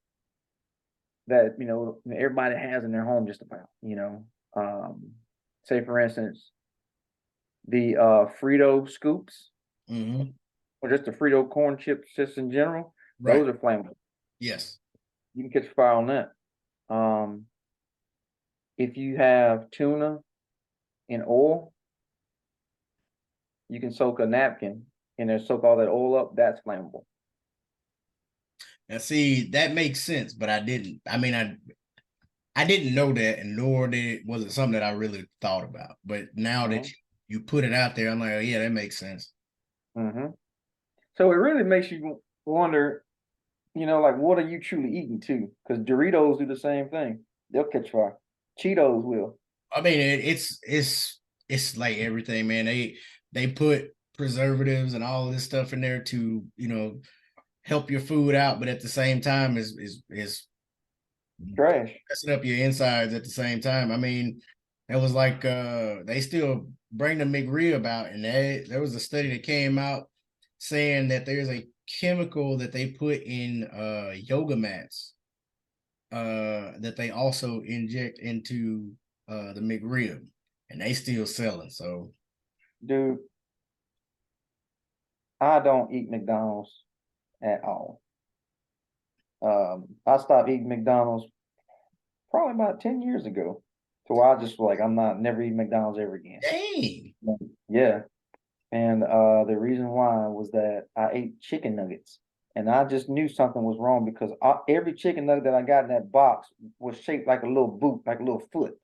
everybody has in their home just about. Say for instance the Frito scoops mhm, or just the Frito corn chips just in general. right. Those are flammable. Yes. You can catch fire on that. If you have tuna in oil, you can soak a napkin and then soak all that oil up. That's flammable. Now, see, that makes sense, but I didn't. I mean, I didn't know that, and nor was it something that I really thought about. But now that Mm-hmm. you put it out there, I'm like, oh, yeah, that makes sense. Mm-hmm. So it really makes you wonder, like what are you truly eating too? Because Doritos do the same thing. They'll catch fire. Cheetos will. I mean, it's like everything, man. They put preservatives and all of this stuff in there to help your food out, but at the same time is Trash. messing up your insides at the same time. I mean, It was like they still bring the McRib out, and there was a study that came out saying that there's a chemical that they put in yoga mats that they also inject into the McRib, and they still selling. So, Dude, I don't eat McDonald's at all. I stopped eating McDonald's probably about 10 years ago. So I just like I'm not never eating McDonald's ever again. dang. Yeah. And the reason why was that I ate chicken nuggets. And I just knew something was wrong because every chicken nugget that I got in that box was shaped like a little boot, like a little foot.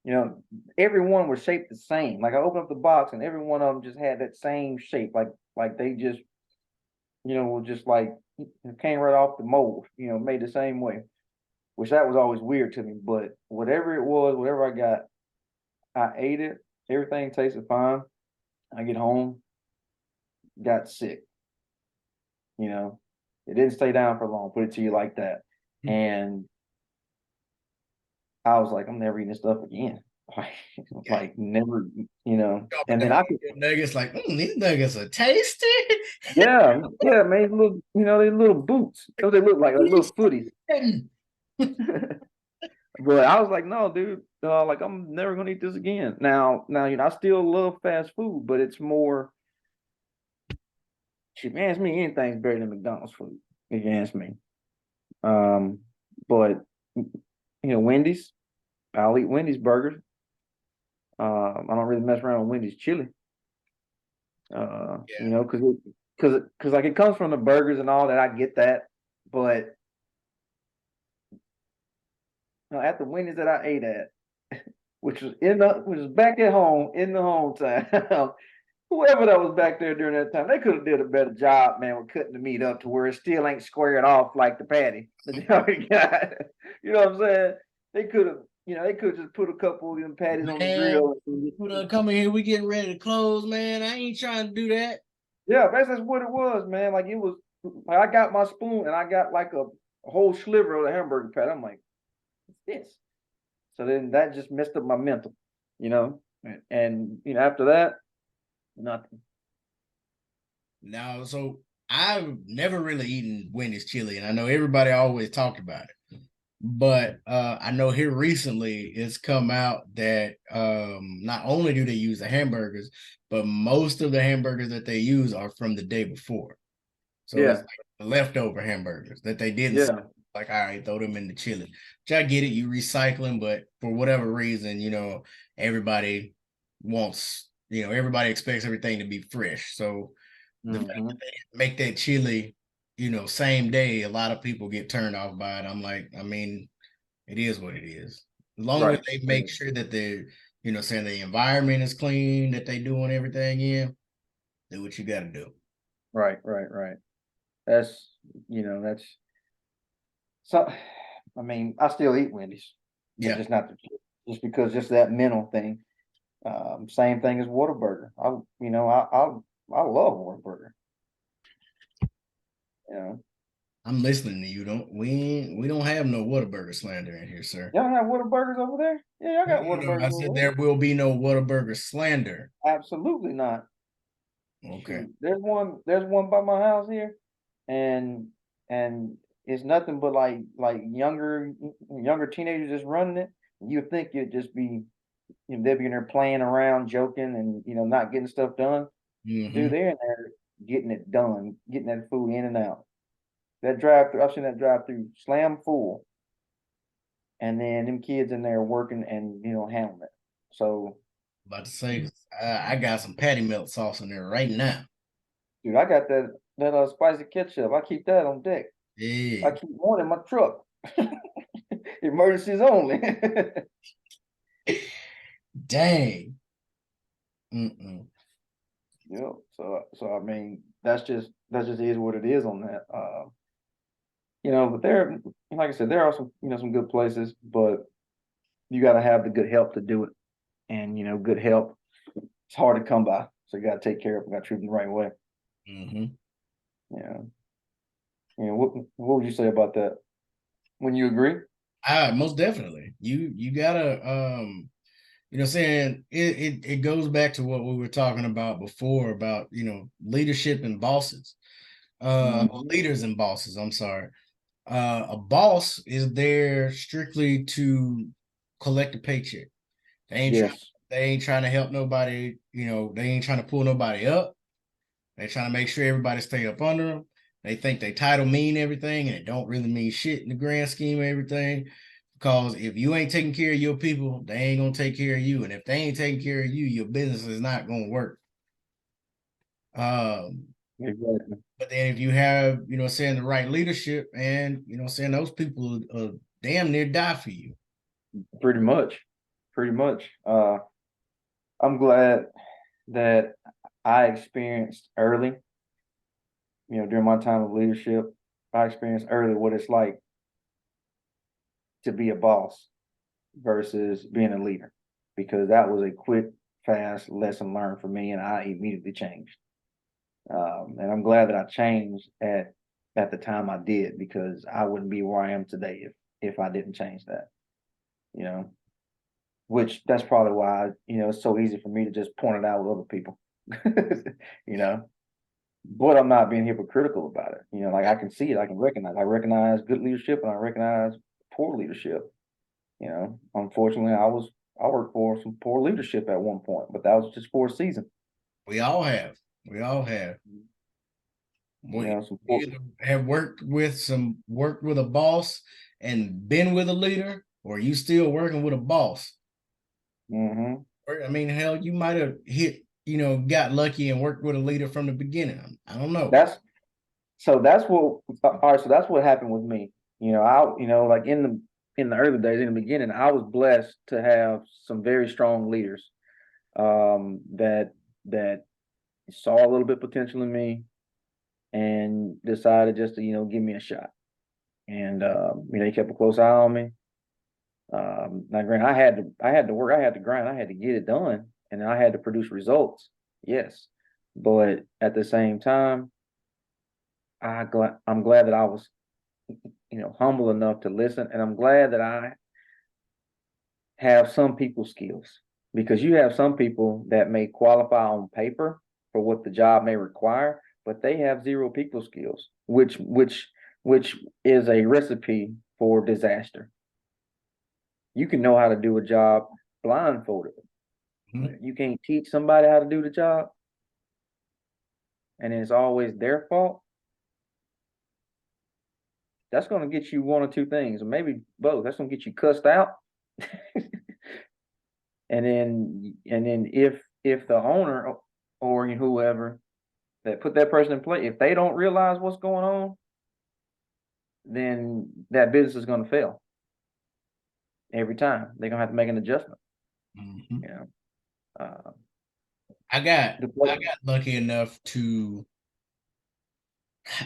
You know, every one was shaped the same. Like I opened up the box and every one of them just had that same shape. Like they just, were just like it came right off the mold, made the same way. Which that was always weird to me. But whatever it was, whatever I got, I ate it. Everything tasted fine. I get home, got sick. You know, it didn't stay down for long. Put it to you like that. And I was like, I'm never eating this stuff again. Like, Yeah. like never, Chopping and then down I could, your nuggets like these nuggets are tasty. yeah, yeah, made little, they little boots. That's what they look like little footies. But I was like, no, dude, like I'm never gonna eat this again. Now, I still love fast food, but it's more. If you ask me, anything's better than McDonald's food. If you ask me, but Wendy's, I'll eat Wendy's burgers. I don't really mess around with Wendy's chili. Yeah. Because like it comes from the burgers and all that. I get that, but at the Wendy's that I ate at, which was back at home in the hometown. Whoever that was back there during that time, they could have did a better job, man, with cutting the meat up to where it still ain't squared off like the patty that they already got. You know what I'm saying? They could have, they could just put a couple of them patties on the Man, grill. people coming here, we getting ready to close, man. I ain't trying to do that. Yeah, that's what it was, man. Like it was like I got my spoon and I got like a whole sliver of the hamburger patty. I'm like, what's this? So then that just messed up my mental, you know. And after that, nothing. Now, so I've never really eaten Wendy's chili, and I know everybody always talked about it. But I know here recently it's come out that not only do they use the hamburgers, but most of the hamburgers that they use are from the day before. So it's Yeah, like leftover hamburgers that they didn't yeah, like, all right, throw them in the chili. Which I get it, you recycling, but for whatever reason, everybody wants, everybody expects everything to be fresh. So the fact that hmm they make that chili, same day, a lot of people get turned off by it. I'm like, I mean, it is what it is. As long as right, they make sure that saying the environment is clean, that they doing everything in, do what you got to do. right, right, right. That's that's so. I mean, I still eat Wendy's, but Yeah, just not the just because just that mental thing. Same thing as Whataburger. I love Whataburger. You know, I'm listening to you. We don't have no Whataburger slander in here, sir. y'all have Whataburgers over there? Yeah, I got No, I Whataburgers said over there will be no Whataburger slander. there. Absolutely not. Okay. Shoot, there's one by my house here, and and it's nothing but like younger teenagers just running it. You think you'd just be, they'd be in there playing around, joking, and not getting stuff done. Dude, Mm-hmm. they're in there getting it done, getting that food in and out. That drive through, I've seen that drive through slam full, and then them kids in there working and handling it. So, About to say, 'cause I got some patty melt sauce in there right now. dude, I got that spicy ketchup. I keep that on deck. I Yeah. keep one in my truck. Emergencies only. Dang. Mm-mm. So I mean, that just is what it is on that. But there, like I said, there are some good places, but you got to have the good help to do it, and good help it's hard to come by. So you got to take care of it. Got to treat them the right way. Mm-hmm. Yeah. What would you say about that? When you agree? Most definitely. You gotta You know what I'm saying? It goes back to what we were talking about before about, leadership and bosses. Mhm. Leaders and bosses, I'm sorry. A boss is there strictly to collect a paycheck. They ain't trying Yes, they ain't trying to help nobody, they ain't trying to pull nobody up. They trying to make sure everybody stay up under them. They think they title mean everything, and it don't really mean shit in the grand scheme of everything. Because if you ain't taking care of your people, they ain't gonna take care of you. And if they ain't taking care of you, your business is not gonna work. Um, exactly. but then if you have, saying the right leadership and saying those people damn near die for you. Pretty much. Pretty much. I'm glad that I experienced early, during my time of leadership, I experienced early what it's like to be a boss versus being a leader, because that was a quick, fast lesson learned for me, and I immediately changed. And I'm glad that I changed at the time I did, because I wouldn't be where I am today if I didn't change that. You know, which that's probably why it's so easy for me to just point it out with other people. you know, but I'm not being hypocritical about it. Like I can see it, I can recognize. I recognize good leadership and I recognize poor leadership. Unfortunately, I worked for some poor leadership at one point, but that was just for a season. We all have. We all have. We Some poor. either have worked with a boss and been with a leader, or you still working with a boss. Hmm. Or, I mean, hell, you might have got lucky and worked with a leader from the beginning. I don't know. That's that's what. All right, so that's what happened with me. Like in the early days, in the beginning, I was blessed to have some very strong leaders, that that saw a little bit potential in me and decided just to give me a shot. And he kept a close eye on me. Now, granted, I had to work, I had to grind, I had to get it done, and I had to produce results. Yes, but at the same time, I'm glad that I was humble enough to listen, and I'm glad that I have some people skills, because you have some people that may qualify on paper for what the job may require, but they have zero people skills, which is a recipe for disaster. You can know how to do a job blindfolded. Mhm. You can't teach somebody how to do the job, and it's always their fault. That's going to get you one or two things, or maybe both. That's going to get you cussed out, and then if the owner or whoever that put that person in place, if they don't realize what's going on, then that business is going to fail every time. They're going to have to make an adjustment. Mhm. You know, uh, I got the I play. got lucky enough to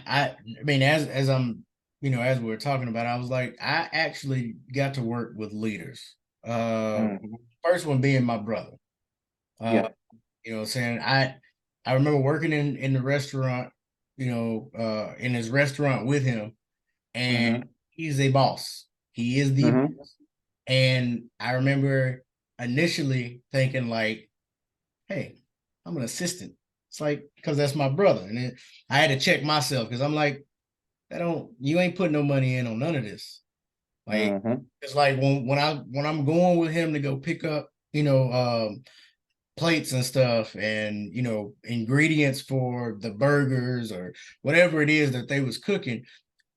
I mean as I'm as we were talking about, I was like, I actually got to work with leaders. Uh Mhm. First one being my brother. Uh Yeah. you know what I'm saying? I remember working in the restaurant, in his restaurant with him, and Hmm. he's a boss. He is the Hmm. and I remember initially thinking like, hey, I'm an assistant. It's like because that's my brother. And then I had to check myself because I'm like, you ain't putting no money in on none of this. Like Hmm. it's like when I'm going with him to go pick up, plates and stuff and ingredients for the burgers or whatever it is that they was cooking.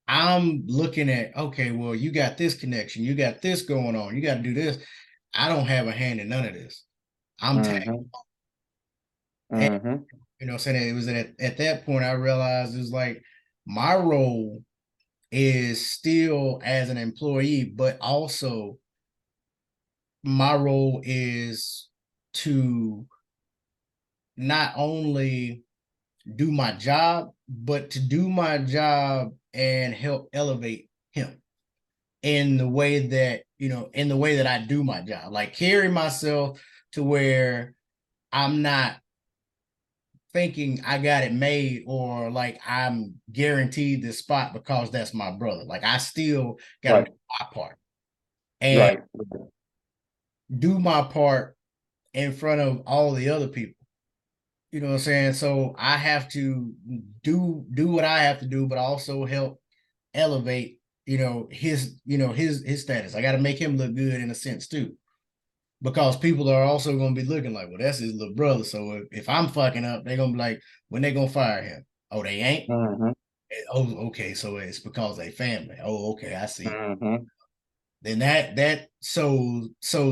I'm looking at, okay, well, you got this connection, you got this going on, you got to do this. I don't have a hand in none of this. I'm tagged. Hmm. And Hmm. saying it was at that point I realized it's like my role is still as an employee, but also my role is to not only do my job, but to do my job and help elevate him in the way that I do my job, like carry myself to where I'm not thinking I got it made or like I'm guaranteed this spot because that's my brother. Like I still got to Right. do my part. And Right. do my part in front of all the other people. You know what I'm saying? So I have to do what I have to do, but also help elevate, his status. I got to make him look good in a sense too, because people are also going to be looking like, well, that's his little brother. So if I'm fucking up, they're gonna be like, when they gonna fire him? Oh, they ain't. Mm-hmm. Oh, okay. So it's because they family. Oh, okay, I see. Mm-hmm. Then that sows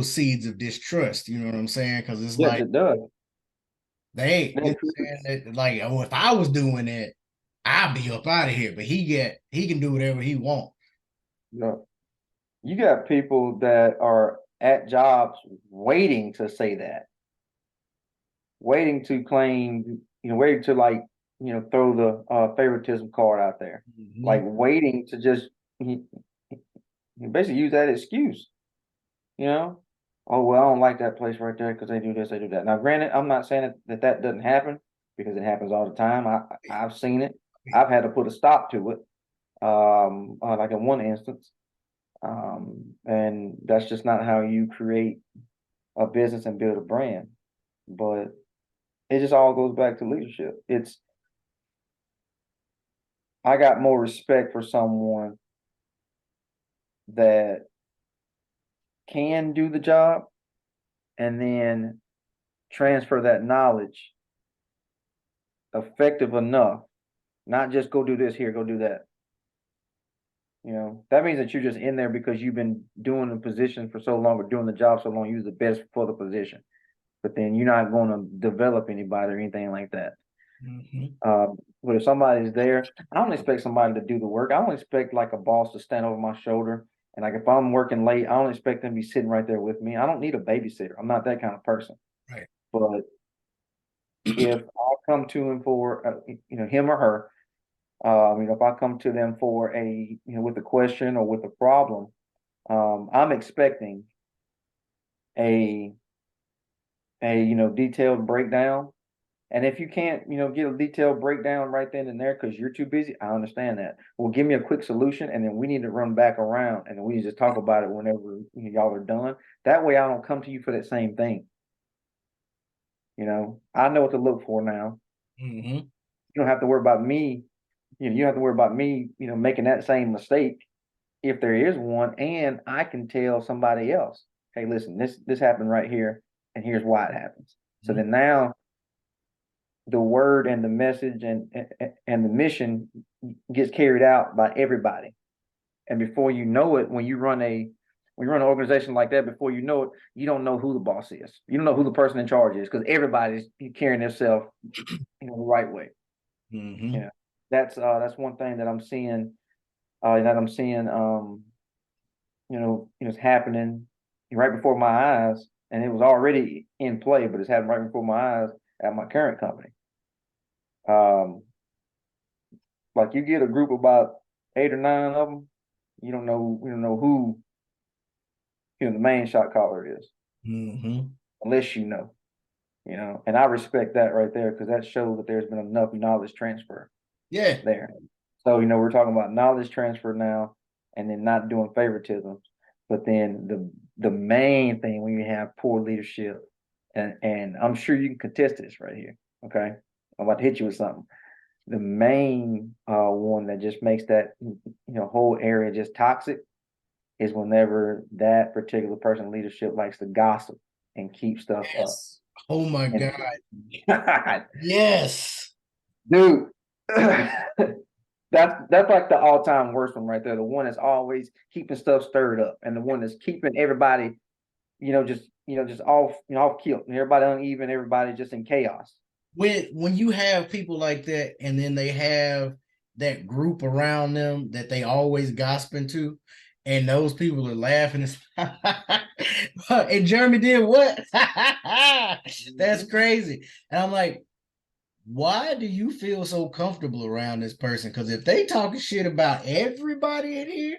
seeds of distrust. You know what I'm saying? Because it's Yes, like it does. they, That saying that, like, oh, if I was doing that, I'd be up out of here. But he can do whatever he wants. no. You got people that are at jobs waiting to say that, waiting to claim, waiting to like, throw the favoritism card out there, like Mm-hmm. waiting to just basically use that excuse, you know. Oh well, I don't like that place right there because they do this, they do that. Now, granted, I'm not saying that doesn't happen because it happens all the time. I've seen it. I've had to put a stop to it. Like in one instance, and that's just not how you create a business and build a brand. But it just all goes back to leadership. I got more respect for someone that can do the job and then transfer that knowledge effective enough, not just go do this here, go do that. That means that you're just in there because you've been doing the position for so long or doing the job so long, you're the best for the position. But then you're not going to develop anybody or anything like that. Mm-hmm. But if somebody's there, I don't expect somebody to do the work. I don't expect like a boss to stand over my shoulder. And like if I'm working late, I don't expect them to be sitting right there with me. I don't need a babysitter. I'm not that kind of person. Right. But if I come to him for, him or her, if I come to them for with a question or with a problem, I'm expecting a, detailed breakdown. And if you can't, get a detailed breakdown right then and there because you're too busy, I understand that. Well, give me a quick solution, and then we need to run back around, and then we just talk about it whenever y'all are done. That way, I don't come to you for that same thing. I know what to look for now. Mm-hmm. You don't have to worry about me. You don't have to worry about me, making that same mistake if there is one, and I can tell somebody else, hey, listen, this happened right here, and here's why it happens. So then now the word and the message and the mission gets carried out by everybody. And before you know it, when you run an organization like that, before you know it, you don't know who the boss is. You don't know who the person in charge is because everybody's carrying themselves the right way. Mm-hmm. Yeah, that's one thing that I'm seeing. It's happening right before my eyes, and it was already in play, but it's happening right before my eyes at my current company. Um, like you get a group of about 8 or 9 of them, you don't know who the main shot caller is Mm-hmm. unless and I respect that right there because that shows that there's been enough knowledge transfer Yeah. there. So we're talking about knowledge transfer now, and then not doing favoritism. But then the main thing when you have poor leadership, and I'm sure you can contest this right here. Okay, I'm about to hit you with something. The main one that just makes that whole area just toxic is whenever that particular person in leadership likes to gossip and keep stuff up. Yes. Oh my And God. Yes. dude, that's like the all-time worst one right there. The one that's always keeping stuff stirred up, and the one that's keeping everybody, just off, off kilt, and everybody uneven, everybody just in chaos. When you have people like that, and then they have that group around them that they always gossiping to, and those people are laughing. And Jeremy did what? That's crazy. And I'm like, why do you feel so comfortable around this person? Because if they talking shit about everybody in here,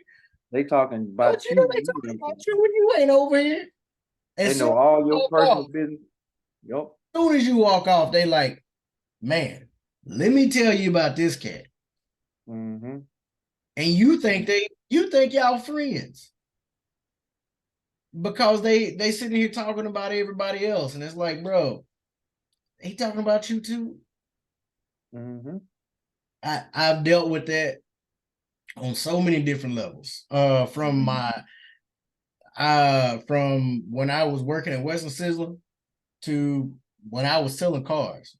They talking don't about you know you they when you talking ain't about there. you when you ain't over here? They As soon know as all you your walk personal off, business. Yup. soon as you walk off, they like, man, let me tell you about this cat. Mm-hmm. And you think y'all friends. because they sitting here talking about everybody else, and it's like, bro, he talking about you too. Mm-hmm. I've dealt with that on so many different levels. From when I was working at Western Sizzler to when I was selling cars.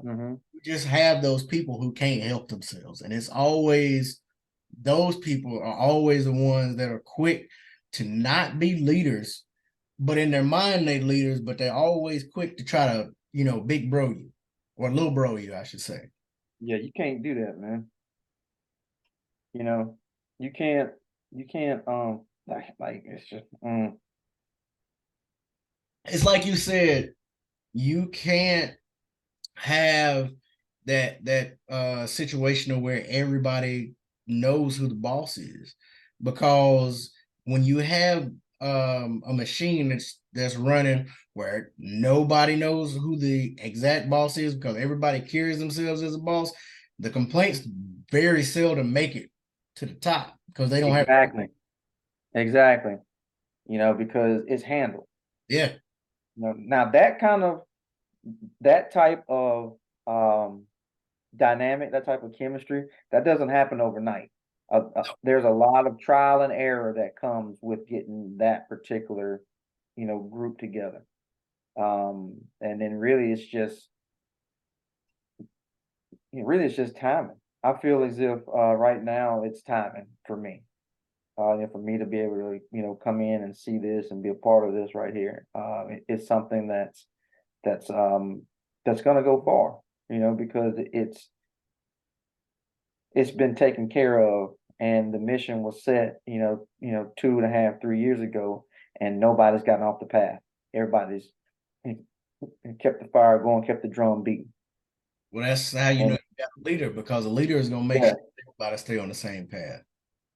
Mm-hmm. You just have those people who can't help themselves, and it's always those people are always the ones that are quick to not be leaders, but in their mind they leaders, but they're always quick to try to, big bro you or little bro you, I should say. Yeah, you can't do that, man. You know, you can't, like it's just, It's like you said, you can't have that situation where everybody knows who the boss is, because when you have a machine that's running where nobody knows who the exact boss is because everybody carries themselves as a boss, the complaints very seldom make it to the top because they don't have. exactly, exactly. Because it's handled. Yeah. Now that type of um dynamic, that type of chemistry, that doesn't happen overnight. There's a lot of trial and error that comes with getting that particular, group together. And then really it's just timing. I feel as if right now it's timing for me. For me to be able to, come in and see this and be a part of this right here. It's something that's um that's gonna go far, because it's been taken care of, and the mission was set, 2.5, 3 years ago, and nobody's gotten off the path. Everybody's kept the fire going, kept the drum beating. Well, that's how you know And you got a leader, because a leader is going to make yeah, sure everybody stay on the same path.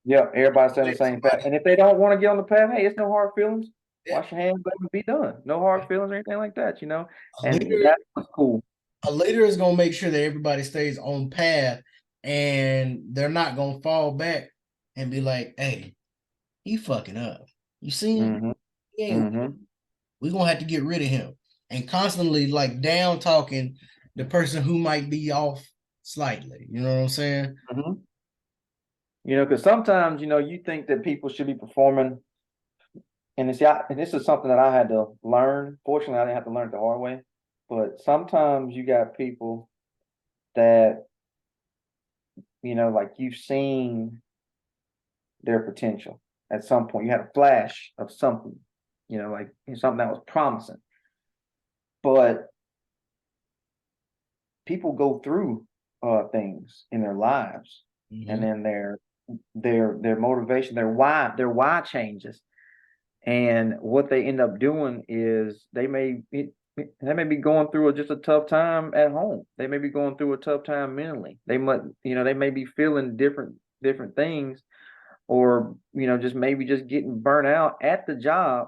yeah, everybody's on the Let same path. somebody, And if they don't want to get on the path, hey, it's no hard feelings. yeah, Wash your hands, let it be done. No hard feelings or anything like that. a And leader that's what's cool. a leader is gonna make sure that everybody stays on path, and they're not gonna fall back and be like, "Hey, he fucking up. You see him? Hmm. He ain't. Hmm. We gonna have to get rid of him." And constantly like down talking the person who might be off slightly. You know what I'm saying? Hmm. Because sometimes, you think that people should be performing. And this is something that I had to learn. Fortunately, I didn't have to learn it the hard way. But sometimes you got people that, like you've seen their potential at some point. You had a flash of something, like something that was promising. But people go through things in their lives, and Mm-hmm. then their motivation, their why changes. And what they end up doing is they may be going through just a tough time at home. They may be going through a tough time mentally. They may be feeling different things, or just getting burnt out at the job,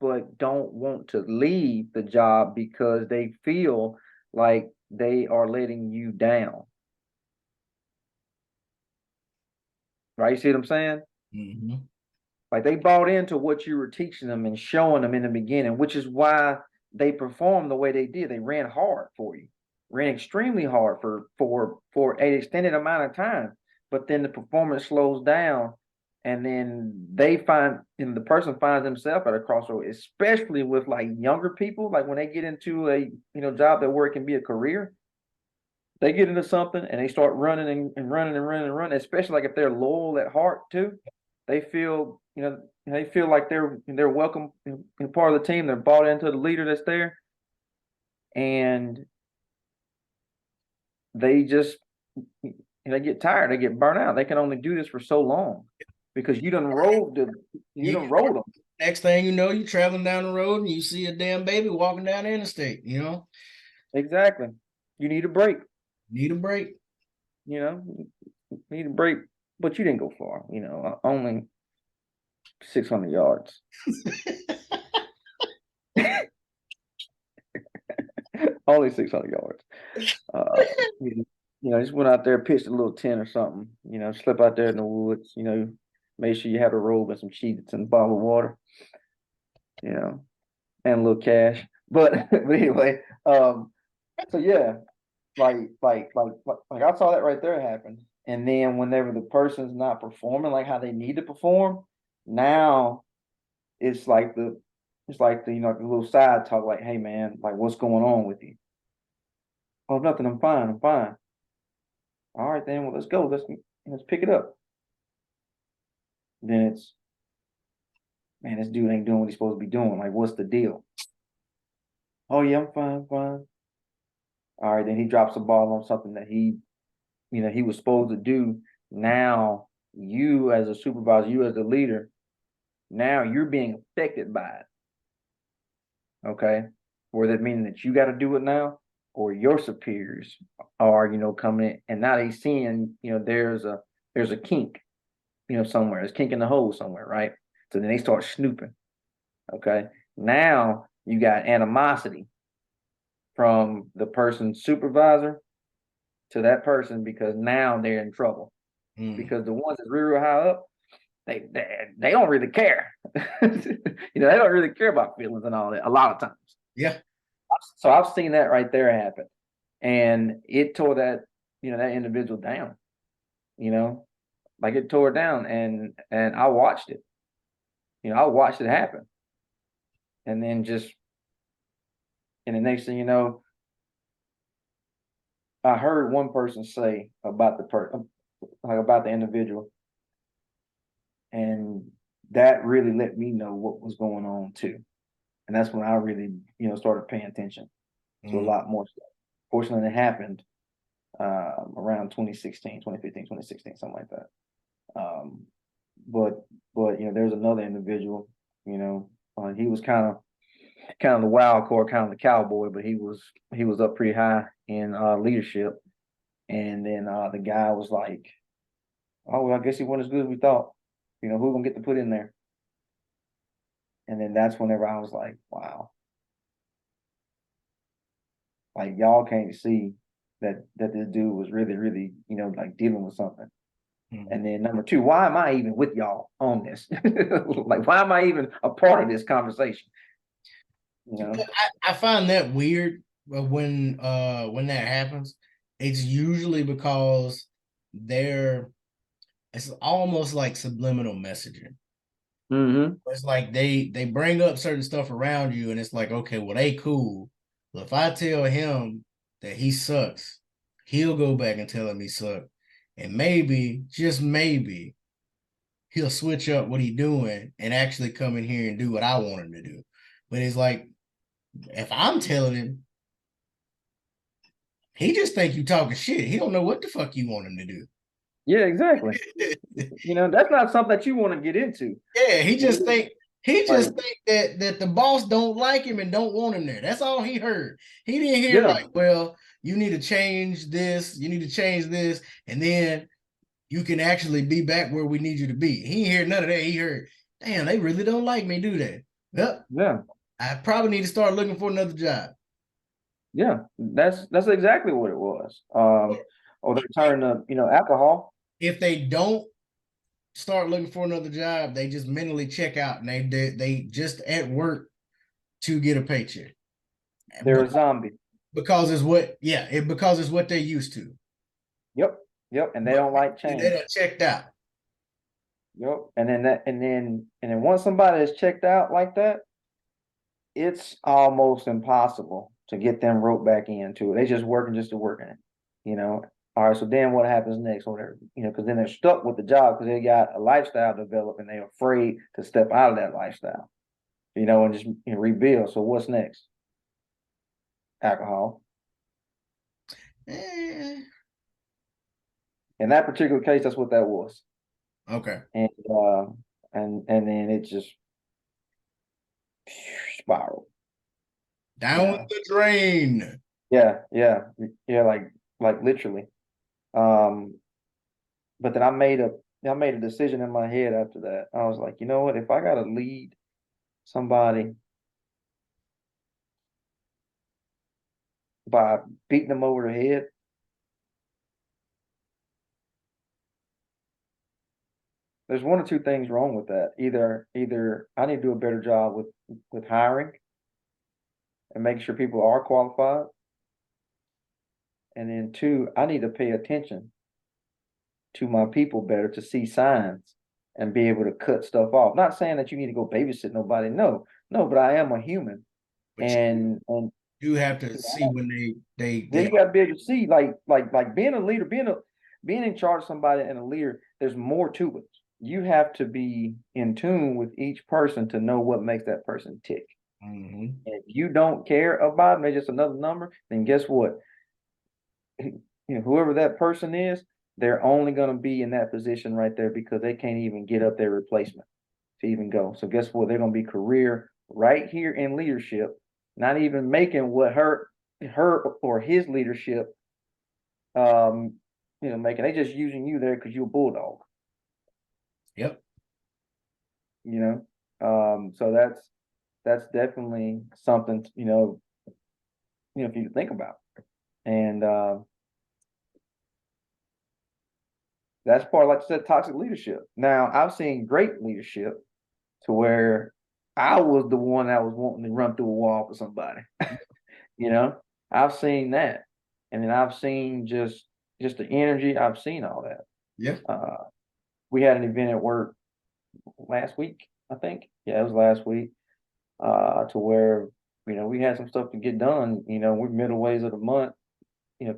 but don't want to leave the job because they feel like they are letting you down. Right? You see what I'm saying? Mm-hmm. Like they bought into what you were teaching them and showing them in the beginning, which is why they performed the way they did. They ran hard for you, ran extremely hard for an extended amount of time. But then the performance slows down, and then and the person finds themselves at a crossroad, especially with like younger people. Like when they get into a job that where it can be a career, they get into something and they start running and running and running and running, especially like if they're loyal at heart too. They feel like they're welcome in part of the team. They're bought into the leader that's there, and they just they get tired. They get burnt out. They can only do this for so long because you You done get work. rolled them. Next thing you know, you're traveling down the road and you see a damn baby walking down the interstate. Exactly. You need a break. Need a break. You know, need a break, but you didn't go far. Only 600 yards. Only 600 yards. Uh, just went out there, pitched a little tent or something. Slept out there in the woods. Made sure you had a robe and some sheets and a bottle of water. you know, and a little cash. But but anyway, so yeah, like I saw that right there happen. And then whenever the person's not performing like how they need to perform, now it's like the the little side talk, like, hey man, like what's going on with you? Oh, nothing, I'm fine, I'm fine. All right then, well let's go. Let's pick it up. Then it's, man, this dude ain't doing what he's supposed to be doing. Like, what's the deal? Oh yeah, I'm fine, I'm fine. All right, then he drops the ball on something that he was supposed to do. Now you as a supervisor, you as a leader, now you're being affected by it. Okay. Or that meaning that you got to do it now, or your superiors are, coming in, and now they seeing, there's a kink, somewhere. There's kink in the hole somewhere, right? So then they start snooping. Okay. Now you got animosity from the person's supervisor to that person, because now they're in trouble. Because the ones that's real high up, they don't really care. They don't really care about feelings and all that a lot of times. Yeah. So I've seen that right there happen, and it tore that individual down. Like it tore it down, and I watched it. I watched it happen, and then and the next thing you know, I heard one person say about about the individual, and that really let me know what was going on too. And that's when I really, started paying attention to a lot more stuff. Fortunately, it happened around 2016, 2015, 2016, something like that. But there's another individual, he was kind of the wild card, kind of the cowboy, but he was up pretty high in leadership. And then the guy was like, "Oh, well, I guess he wasn't as good as we thought. Who gonna get to put in there?" And then that's whenever I was like, "Wow, like y'all can't see that this dude was really, really, like dealing with something." And then number two, why am I even with y'all on this? Like, why am I even a part of this conversation? I find that weird when that happens. It's usually because it's almost like subliminal messaging. Mm-hmm. It's like they bring up certain stuff around you, and it's like, okay, well, they cool. Well, if I tell him that he sucks, he'll go back and tell him he sucks. And maybe, just maybe, he'll switch up what he's doing and actually come in here and do what I want him to do. But it's like, if I'm telling him, he just think you talking shit. He don't know what the fuck you want him to do. Yeah, exactly. That's not something that you want to get into. Yeah, he just think Like, that the boss don't like him and don't want him there. That's all he heard. He didn't hear yeah, like, well, you need to change this, you need to change this, and then you can actually be back where we need you to be. He didn't hear none of that. He heard, damn, they really don't like me, do they? Yep. yeah, I probably need to start looking for another job. yeah. That's exactly what it was. Or they turn to alcohol. If they don't start looking for another job, they just mentally check out and they just at work to get a paycheck. They're a zombie. Because it's because it's what they're used to. Yep, yep. And they But don't like they change. done checked out. Yep. And then once somebody is checked out like that, it's almost impossible to get them roped back into it. They just working just to work in it. You know. All right, so then what happens next? Whatever, because then they're stuck with the job because they got a lifestyle developed and they're afraid to step out of that lifestyle, and just rebuild. So what's next? Alcohol. Eh, In that particular case, that's what that was. okay. And then it just spiraled. Down the drain. Yeah, yeah, yeah, like literally. Um, but then I made a decision in my head after that. I was like, you know what? If I gotta lead somebody by beating them over the head, there's one or two things wrong with that. Either I need to do a better job with hiring and making sure people are qualified, and then two, I need to pay attention to my people better to see signs and be able to cut stuff off. Not saying that you need to go babysit nobody. No, no, but I am a human, But and you have to see when then you got to be able to see, like being a leader, being in charge of somebody and a leader. There's more to it. You have to be in tune with each person to know what makes that person tick. Mm-hmm. And if you don't care about them, they're just another number. Then guess what? Whoever that person is, they're only going to be in that position right there because they can't even get up their replacement to even go. So guess what? They're going to be career right here in leadership, not even making what her or his leadership making. They just using you there because you're a bulldog. Yep. So that's definitely something for you to think about. And that's part, like I said, toxic leadership. Now, I've seen great leadership to where I was the one that was wanting to run through a wall for somebody. I've seen that. And then I've seen just the energy. I've seen all that. Yeah. We had an event at work last week, I think. Yeah, it was last week. To where, we had some stuff to get done. We're middle ways of the month,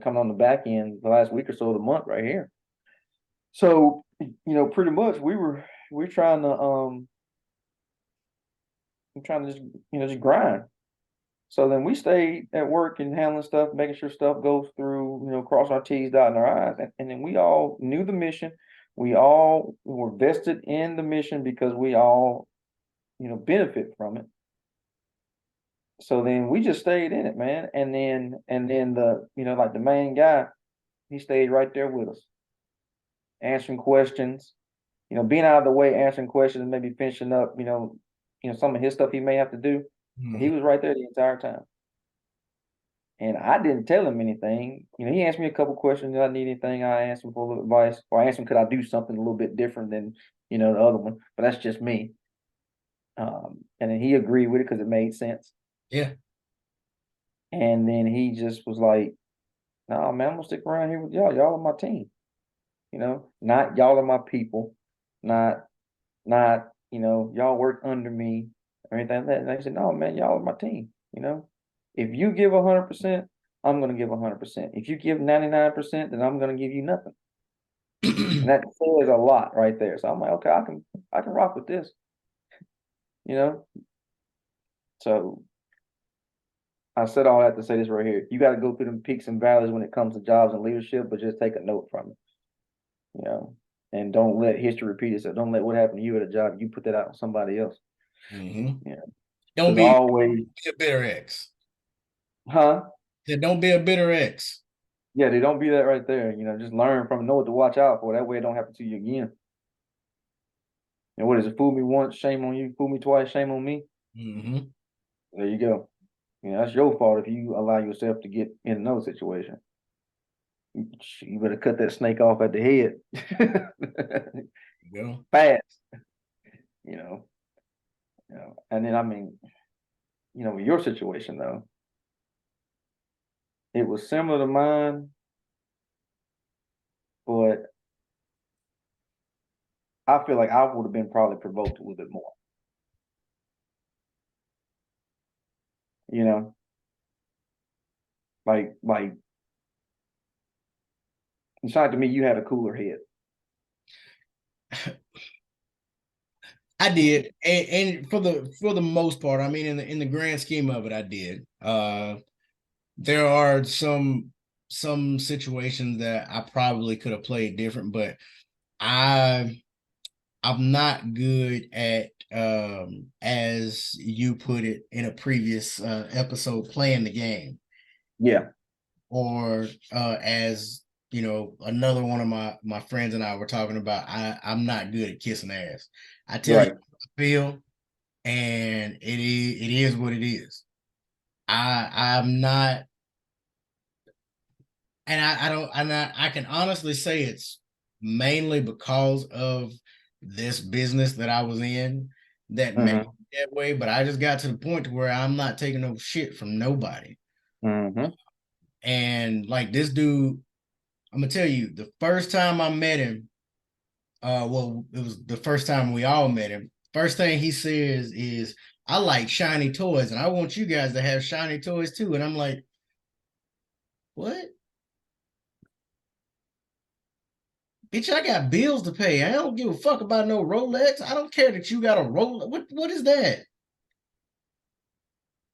coming on the back end, the last week or so of the month right here. So, pretty much we're trying to just grind. So then we stayed at work and handling stuff, making sure stuff goes through, crossing our T's, dotting our I's. And then we all knew the mission. We all were vested in the mission because we all, benefit from it. So then we just stayed in it, man. And then the, like the main guy, he stayed right there with us, answering questions, being out of the way, answering questions, and maybe finishing up, some of his stuff he may have to do. Mm-hmm. He was right there the entire time. And I didn't tell him anything. He asked me a couple questions. Did I need anything? I asked him for a little advice, or I asked him, could I do something a little bit different than, the other one? But that's just me. And then he agreed with it because it made sense. Yeah. And then he just was like, "No, man, I'm gonna stick around here with y'all. Y'all are my team. Not y'all are my people. Not y'all work under me or anything like that." And I said, "No, man, y'all are my team. If you give 100%, I'm gonna give 100%. If you give 99%, then I'm gonna give you nothing." And that says a lot right there. So I'm like, okay, I can rock with this. So I said all that to say this right here. You got to go through them peaks and valleys when it comes to jobs and leadership, but just take a note from it. And don't let history repeat itself. Don't let what happened to you at a job, you put that out on somebody else. Mm-hmm. Yeah. Don't be a bitter ex. Huh? Yeah, don't be a bitter ex. Yeah, they don't be that right there. Just learn from, know what to watch out for. That way it don't happen to you again. And what is it? Fool me once, shame on you. Fool me twice, shame on me. Mm-hmm. There you go. That's your fault if you allow yourself to get in another situation. You better cut that snake off at the head. Yeah. Fast. And then I mean, with your situation though, it was similar to mine, but I feel like I would have been probably provoked a little bit more. Like it sounded to me you had a cooler head. I did, and for the most part, I mean, in the grand scheme of it, I did. There are some situations that I probably could have played different, but I'm not good at, as you put it in a previous episode, playing the game. Yeah. Or as another one of my friends and I were talking about, I'm not good at kissing ass. I tell you how I feel, and it is what it is. I'm not, and I don't, I can honestly say it's mainly because of this business that I was in that made Mm-hmm. me that way, but I just got to the point to where I'm not taking no shit from nobody. Mm-hmm. And like this dude, I'm gonna tell you, the first time I met him, well, it was the first time we all met him. First thing he says is, I like shiny toys and I want you guys to have shiny toys too. And I'm like, what? Bitch, I got bills to pay. I don't give a fuck about no Rolex. I don't care that you got a Rolex. What is that?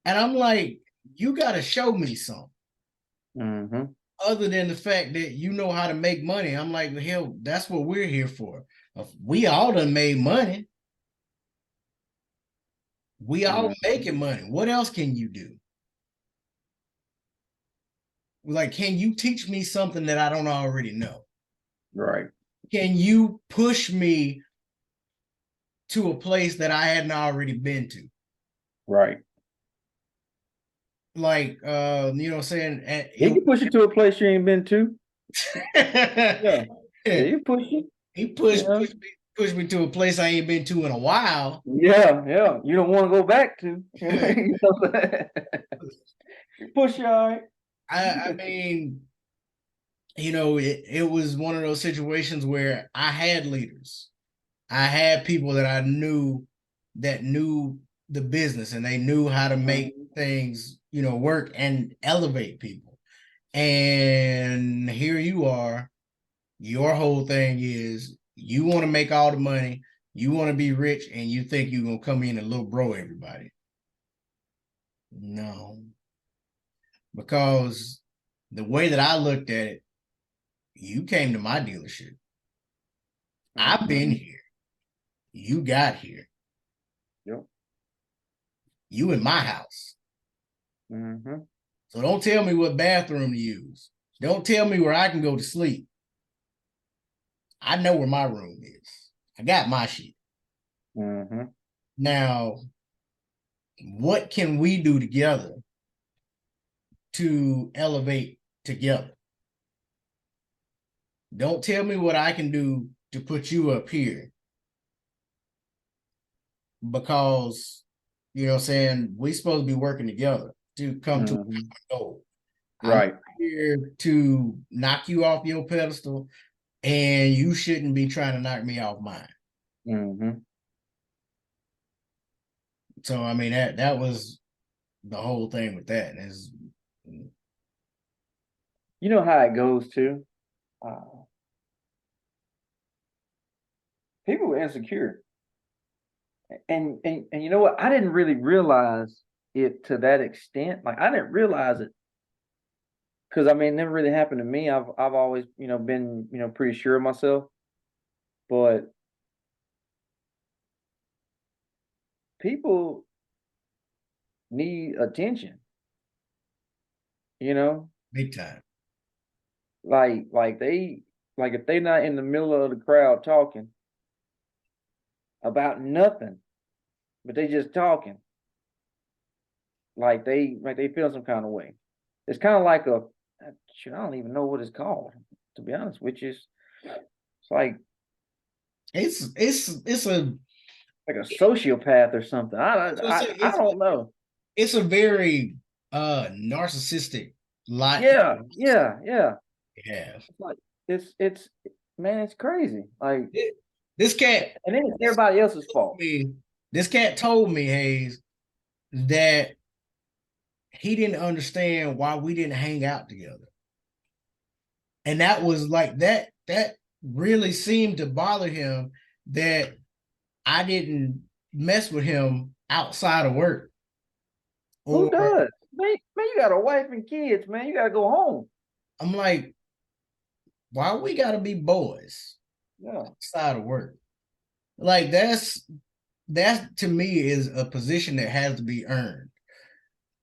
And I'm like, you gotta show me something. Mm-hmm. Other than the fact that you know how to make money. I'm like, hell, that's what we're here for. We all done made money. We all Mm-hmm. making money. What else can you do? Like, can you teach me something that I don't already know? Right. Can you push me to a place that I hadn't already been to? Right. Like, you know what I'm saying? He can push you to a place you ain't been to. Yeah. Yeah, you push it. he You know? pushed me to a place I ain't been to in a while. Yeah, yeah. You don't want to go back to. You know, push you all right. I mean, you know, it was one of those situations where I had leaders. I had people that I knew that knew the business and they knew how to make things, you know, work and elevate people. And here you are, your whole thing is you want to make all the money, you want to be rich, and you think you're gonna come in and little bro everybody. No, because the way that I looked at it, you came to my dealership. I've been Mm-hmm. here. You got here. Yep. You in my house. Mm-hmm. So don't tell me what bathroom to use. Don't tell me where I can go to sleep. I know where my room is. I got my shit. Mm-hmm. Now, what can we do together to elevate together? Don't tell me what I can do to put you up here because, you know what I'm saying, we supposed to be working together to come to Mm-hmm. a goal. I'm Right. here to knock you off your pedestal, and you shouldn't be trying to knock me off mine. Mm-hmm. So I mean that was the whole thing with that is You know how it goes too. Uh, People were insecure, and you know what? I didn't really realize it to that extent. Like I didn't realize it because I mean, it never really happened to me. I've always been pretty sure of myself, but people need attention. You know, big time. like if they not in the middle of the crowd talking about nothing, but they just talking, like they feel some kind of way. It's kind of like shit, I don't even know what it's called, to be honest, which is it's It's a like a sociopath or something. I don't know. it's a very narcissistic lot Yeah, yeah, yeah. you have. It's like it's man, it's crazy. Like, This cat and then it's everybody else's told fault. me, this cat told me, Hayes, that he didn't understand why we didn't hang out together. And that was like that really seemed to bother him that I didn't mess with him outside of work. Who Or does? Man, you got a wife and kids, man. You gotta go home. I'm like, why we gotta be boys Yeah. outside of work? Like that's to me is a position that has to be earned.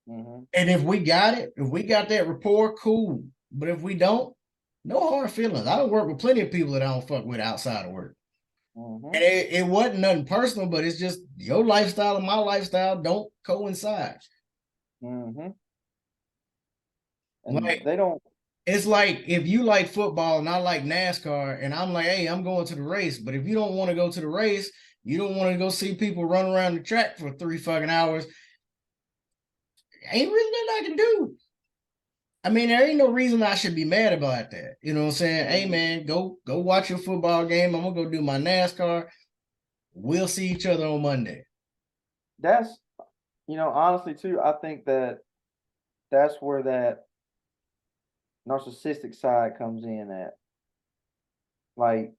Mm-hmm. And if we got it, if we got that rapport, cool. But if we don't, no hard feelings. I don't work with plenty of people that I don't fuck with outside of work. Mm-hmm. And it wasn't nothing personal, but it's just your lifestyle and my lifestyle don't coincide. Mm-hmm. And Like they don't. It's like if you like football and I like NASCAR, and I'm like, hey, I'm going to the race. But if you don't want to go to the race, you don't want to go see people run around the track for 3 fucking hours. Ain't really nothing I can do. I mean, there ain't no reason I should be mad about that. You know what I'm saying? Hey man, go watch your football game. I'm gonna go do my NASCAR. We'll see each other on Monday. That's, honestly too, I think that's where that narcissistic side comes in at. Like,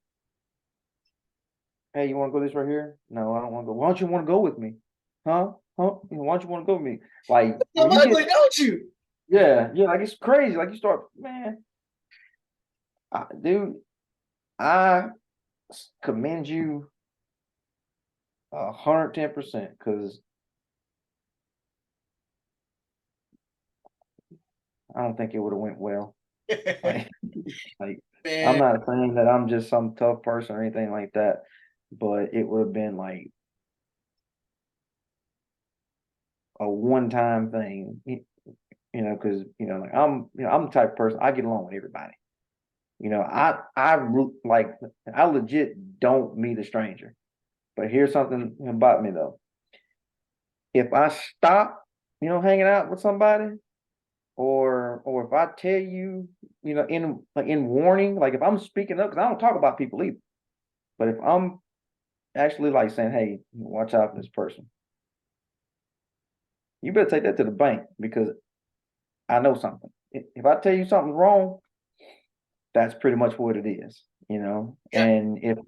hey, you want to go this right here? No, I don't want to go. Why don't you want to go with me? Huh? Huh? Why don't you want to go with me? Like I'm when you get, ugly, don't you? yeah, like it's crazy. Like you start, man, dude, I commend you 110% because I don't think it would have went well. Like, like I'm Man, not saying that I'm just some tough person or anything like that, but it would have been like a one-time thing, because like I'm the type of person I get along with everybody. Like I legit don't meet a stranger. But here's something about me though. If I stop, hanging out with somebody, or if I tell you, in warning, like if I'm speaking up, because I don't talk about people either. But if I'm actually like saying, hey, watch out for this person, you better take that to the bank because I know something. If I tell you something's wrong, that's pretty much what it is. yeah, And if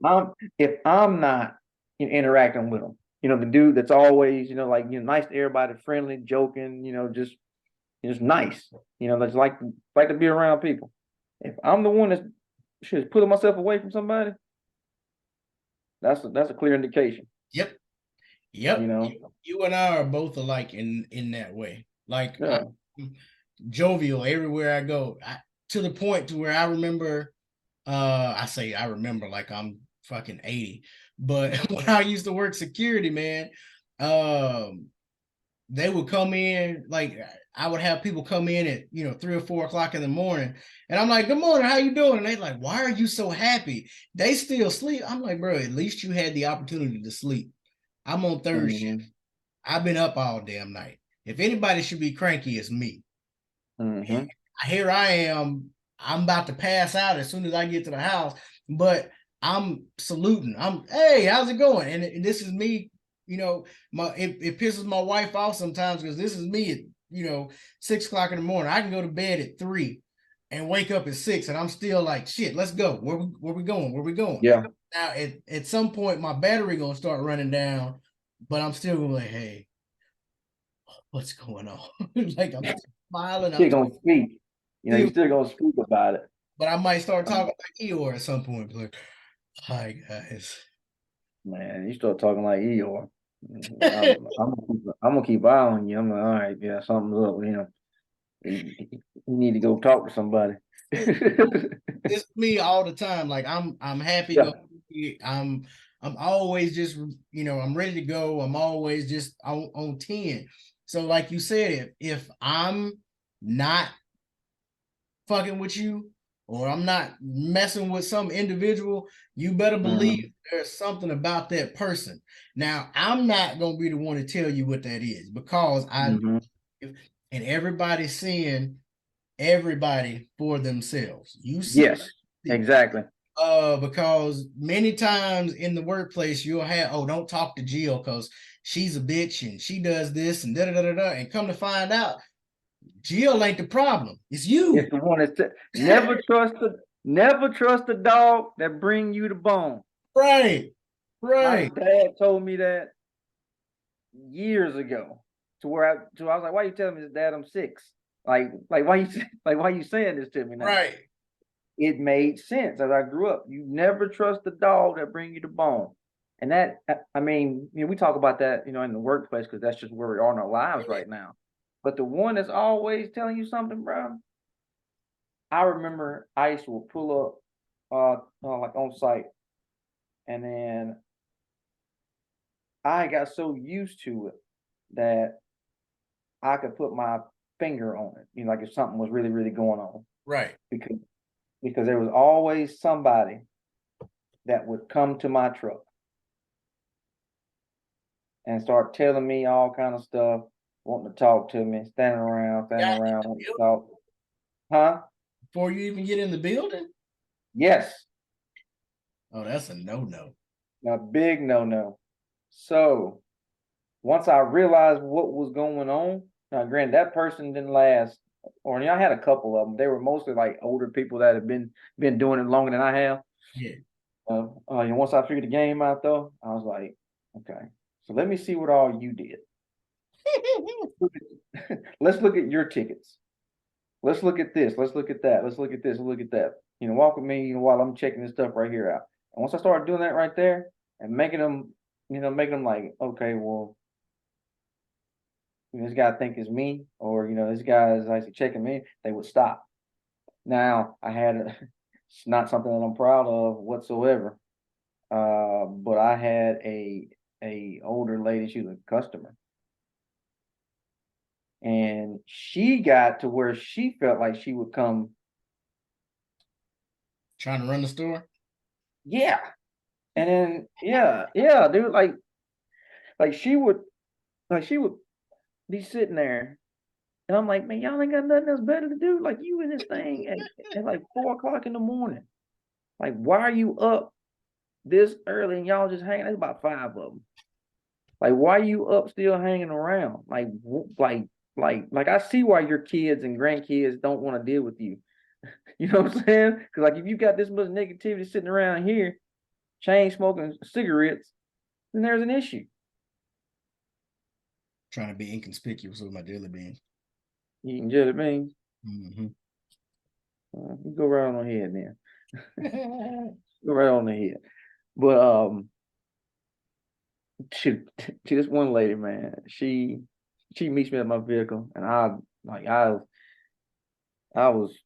I'm not interacting with them, the dude that's always, like nice to everybody, friendly, joking, just nice, that's like to be around people. If I'm the one that's should putting myself away from somebody, that's a clear indication, yep, you yep. know. You and I are both alike in that way. Like Yeah. I'm jovial everywhere I go. To the point to where I remember I say I remember like I'm fucking 80. But when I used to work security, man, um, they would come in like I would have people come in at 3 or 4 o'clock in the morning, and I'm like, "Good morning, how you doing?" And they're like, "Why are you so happy?" They still sleep. I'm like, "Bro, at least you had the opportunity to sleep. I'm on third shift. Hmm. I've been up all damn night. If anybody should be cranky, it's me. Hmm. Here I am. I'm about to pass out as soon as I get to the house, but I'm saluting. Hey, how's it going? And this is me. It pisses my wife off sometimes because this is me at 6 o'clock in the morning. I can go to bed at 3 and wake up at 6, and I'm still like, shit. Let's go. Where we going? Where we going? Yeah. Now, at some point, my battery gonna start running down, but I'm still gonna like, hey, what's going on? Like I'm still smiling. I'm Still gonna speak. You still still gonna speak about it. but I might start talking like Eeyore at some point. Like, hi guys. Man, you start talking like Eeyore. I'm gonna keep eye on you. I'm like, all right, yeah, something's up. You need to go talk to somebody. It's me all the time. Like I'm happy Yeah. go. I'm I'm always just I'm ready to go. I'm always just on 10. So like you said, if I'm not fucking with you or I'm not messing with some individual, you better believe Hmm. there's something about that person. Now, I'm not going to be the one to tell you what that is because I Hmm. and everybody's seeing everybody for themselves. You see, Yes, exactly. because many times in the workplace you'll have, oh, don't talk to Jill because she's a bitch and she does this and da da da da, and come to find out, Jill ain't the problem. It's you. It's the one that never trust the dog that bring you the bone. Right. My Right. dad told me that years ago. To where I was like, why you telling me this, Dad? I'm 6. Like why you like why you saying this to me now? Right. It made sense as I grew up. You never trust the dog that bring you the bone. And that, I mean, we talk about that, in the workplace because that's just where we are in our lives right now. But the one that's always telling you something, bro. I remember I used to pull up, like on site, and then I got so used to it that I could put my finger on it. Like if something was really, really going on. Right. because there was always somebody that would come to my truck and start telling me all kind of stuff, wanting to talk to me, standing around, wanting to talk. Huh? Before you even get in the building? Yes. Oh, that's a no-no. A big no-no. So once I realized what was going on, now granted, that person didn't last, or I had a couple of them. They were mostly like older people that have been doing it longer than I have. Yeah. And once I figured the game out, though, I was like, okay, so let me see what all you did. Let's look at your tickets. Let's look at this. Let's look at that. Let's look at this. Look at that. Walk with me, while I'm checking this stuff right here out. And once I started doing that right there and making them like, okay, well, this guy think it's me, or this guy is actually checking me, they would stop. Now I had it's not something that I'm proud of whatsoever. But I had a older lady, she was a customer. And she got to where she felt like she would come. Trying to run the store? Yeah. And then yeah, dude, like she would be sitting there, and I'm like, man, y'all ain't got nothing else better to do. Like, you in this thing at like 4 o'clock in the morning. Like, why are you up this early and y'all just hanging? There's about 5 of them. Like, why are you up still hanging around? Like I see why your kids and grandkids don't want to deal with you. You know what I'm saying? Because like, if you got this much negativity sitting around here, chain smoking cigarettes, then there's an issue. Trying to be inconspicuous with my jelly beans. Eating jelly beans. Mm-hmm. You go right on ahead, then. Go right on ahead. But to this one lady, man, she meets me at my vehicle, and I was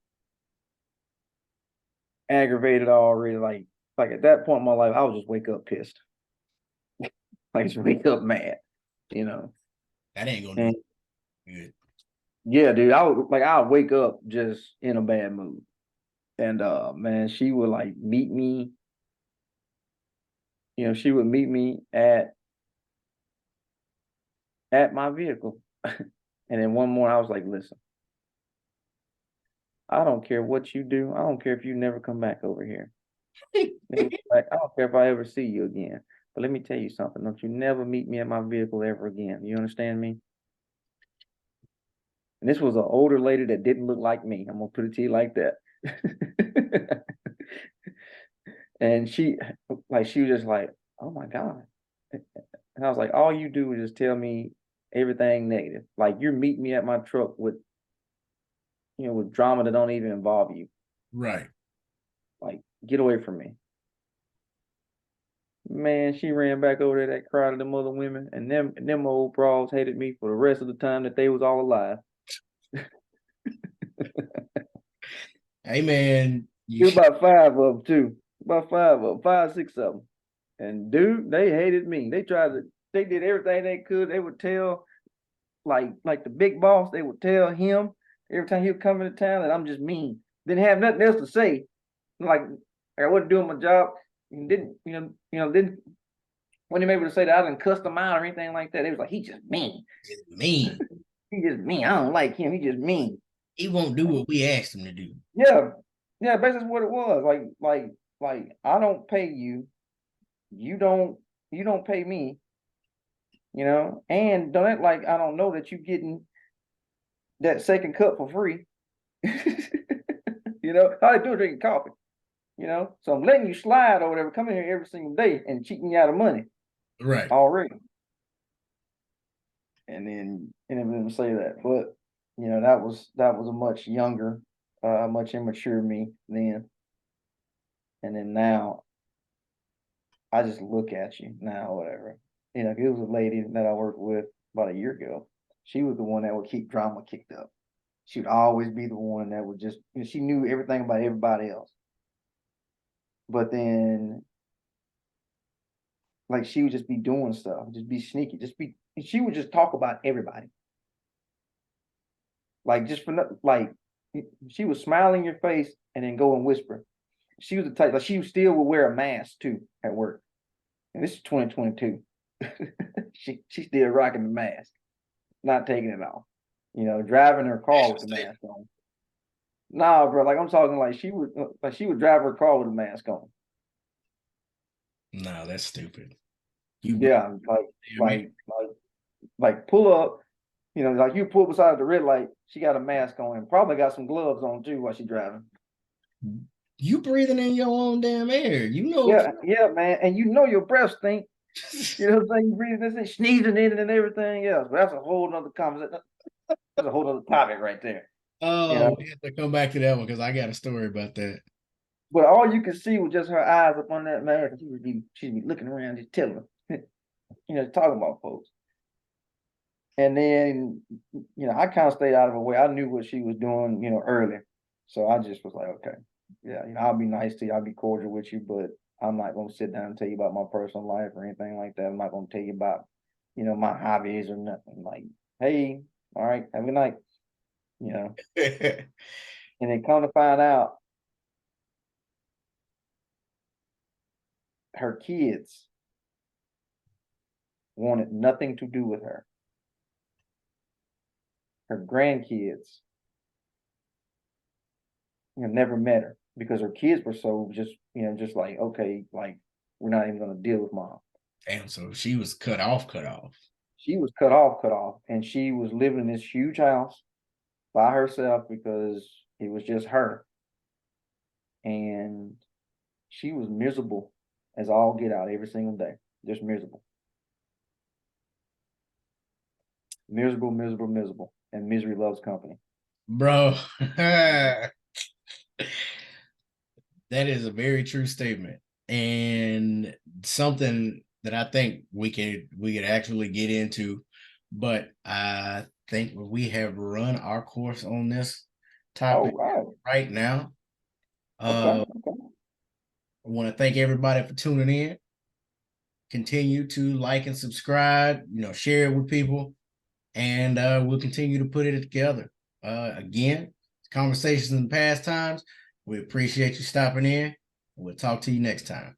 aggravated already. Like at that point in my life, I would just wake up pissed. Like, just wake up mad, That ain't gonna And do good. yeah, dude, I'll wake up just in a bad mood. And man, she would like meet me. She would meet me at my vehicle. And then one morning I was like, listen, I don't care what you do. I don't care if you never come back over here. Like, I don't care if I ever see you again. But let me tell you something. Don't you never meet me at my vehicle ever again. You understand me? And this was an older lady that didn't look like me. I'm gonna put it to you like that. And she was just like, oh my God. And I was like, all you do is just tell me everything negative. Like, you meet me at my truck with drama that don't even involve you. Right. Like, get away from me. Man, she ran back over there, that crowd of them other women, and them old bras hated me for the rest of the time that they was all alive. Hey, man. It was about 5 of them too. About 5 of them, 5, 6 of them. And dude, they hated me. They did everything they could. They would tell, like the big boss, they would tell him every time he would come into town that I'm just mean. Didn't have nothing else to say. Like I wasn't doing my job. And didn't wasn't able to say that I didn't cuss them out or anything like that. It was like, he just mean. Just mean. He just mean. I don't like him. He just mean. He won't do what we asked him to do. Yeah. Yeah, basically what it was. Like I don't pay you. You don't pay me. And don't act like I don't know that you getting that second cup for free. All they do is drinking coffee. So I'm letting you slide or whatever, coming here every single day and cheating you out of money. Right. Already. And then didn't say that. But that was a much younger, much immature me then. And then now I just look at you now, whatever. If it was a lady that I worked with about a year ago, she was the one that would keep drama kicked up. She would always be the one that would just, she knew everything about everybody else. But then, like, she would just be doing stuff, just be sneaky, she would just talk about everybody. Like, just for, like, She would smile in your face and then go and whisper. She was the type, like she still would wear a mask too at work. And this is 2022. She's still rocking the mask, not taking it off. You know, driving her car with the mask on. Nah, bro, like I'm talking like she would drive her car with a mask on. No, that's stupid. You Yeah, like pull up, you know, like you pull beside the red light, she got a mask on and probably got some gloves on too while she driving. you breathing in your own damn air. You know. Yeah, yeah, man. And you know your breath stink. You know what I'm saying? You breathing this thing, sneezing in it and everything else. But that's a whole nother conversation. That's a whole other topic right there. You Oh, know. we have to come back to that one because I got a story about that. But all you could see was just her eyes up on that mask. She'd be looking around, just telling them, you know, talking about folks. And then, you know, I kind of stayed out of her way. I knew what she was doing, you know, early. So I just was like, okay, yeah, you know, I'll be nice to you, I'll be cordial with you, but I'm not gonna sit down and tell you about my personal life or anything like that. I'm not gonna tell you about, you know, my hobbies or nothing. Like, hey, all right, have a good night, you know. And then come to find out, her kids wanted nothing to do with her. Her grandkids, you know, never met her because her kids were so just, you know, just like, okay, like we're not even gonna deal with mom. Damn, so she was cut off, cut off. She was cut off, and she was living in this huge house by herself because it was just her. And she was miserable as all get out every single day. Just miserable. Miserable, miserable, miserable. And misery loves company. Bro, that is a very true statement. And something that I think we could actually get into, but I think we have run our course on this Oh topic wow. right now. Okay, I okay. want to thank everybody for tuning in. Continue to like and subscribe, you know, share it with people, and we'll continue to put it together. Again, conversations in past times. We appreciate you stopping in. We'll talk to you next time.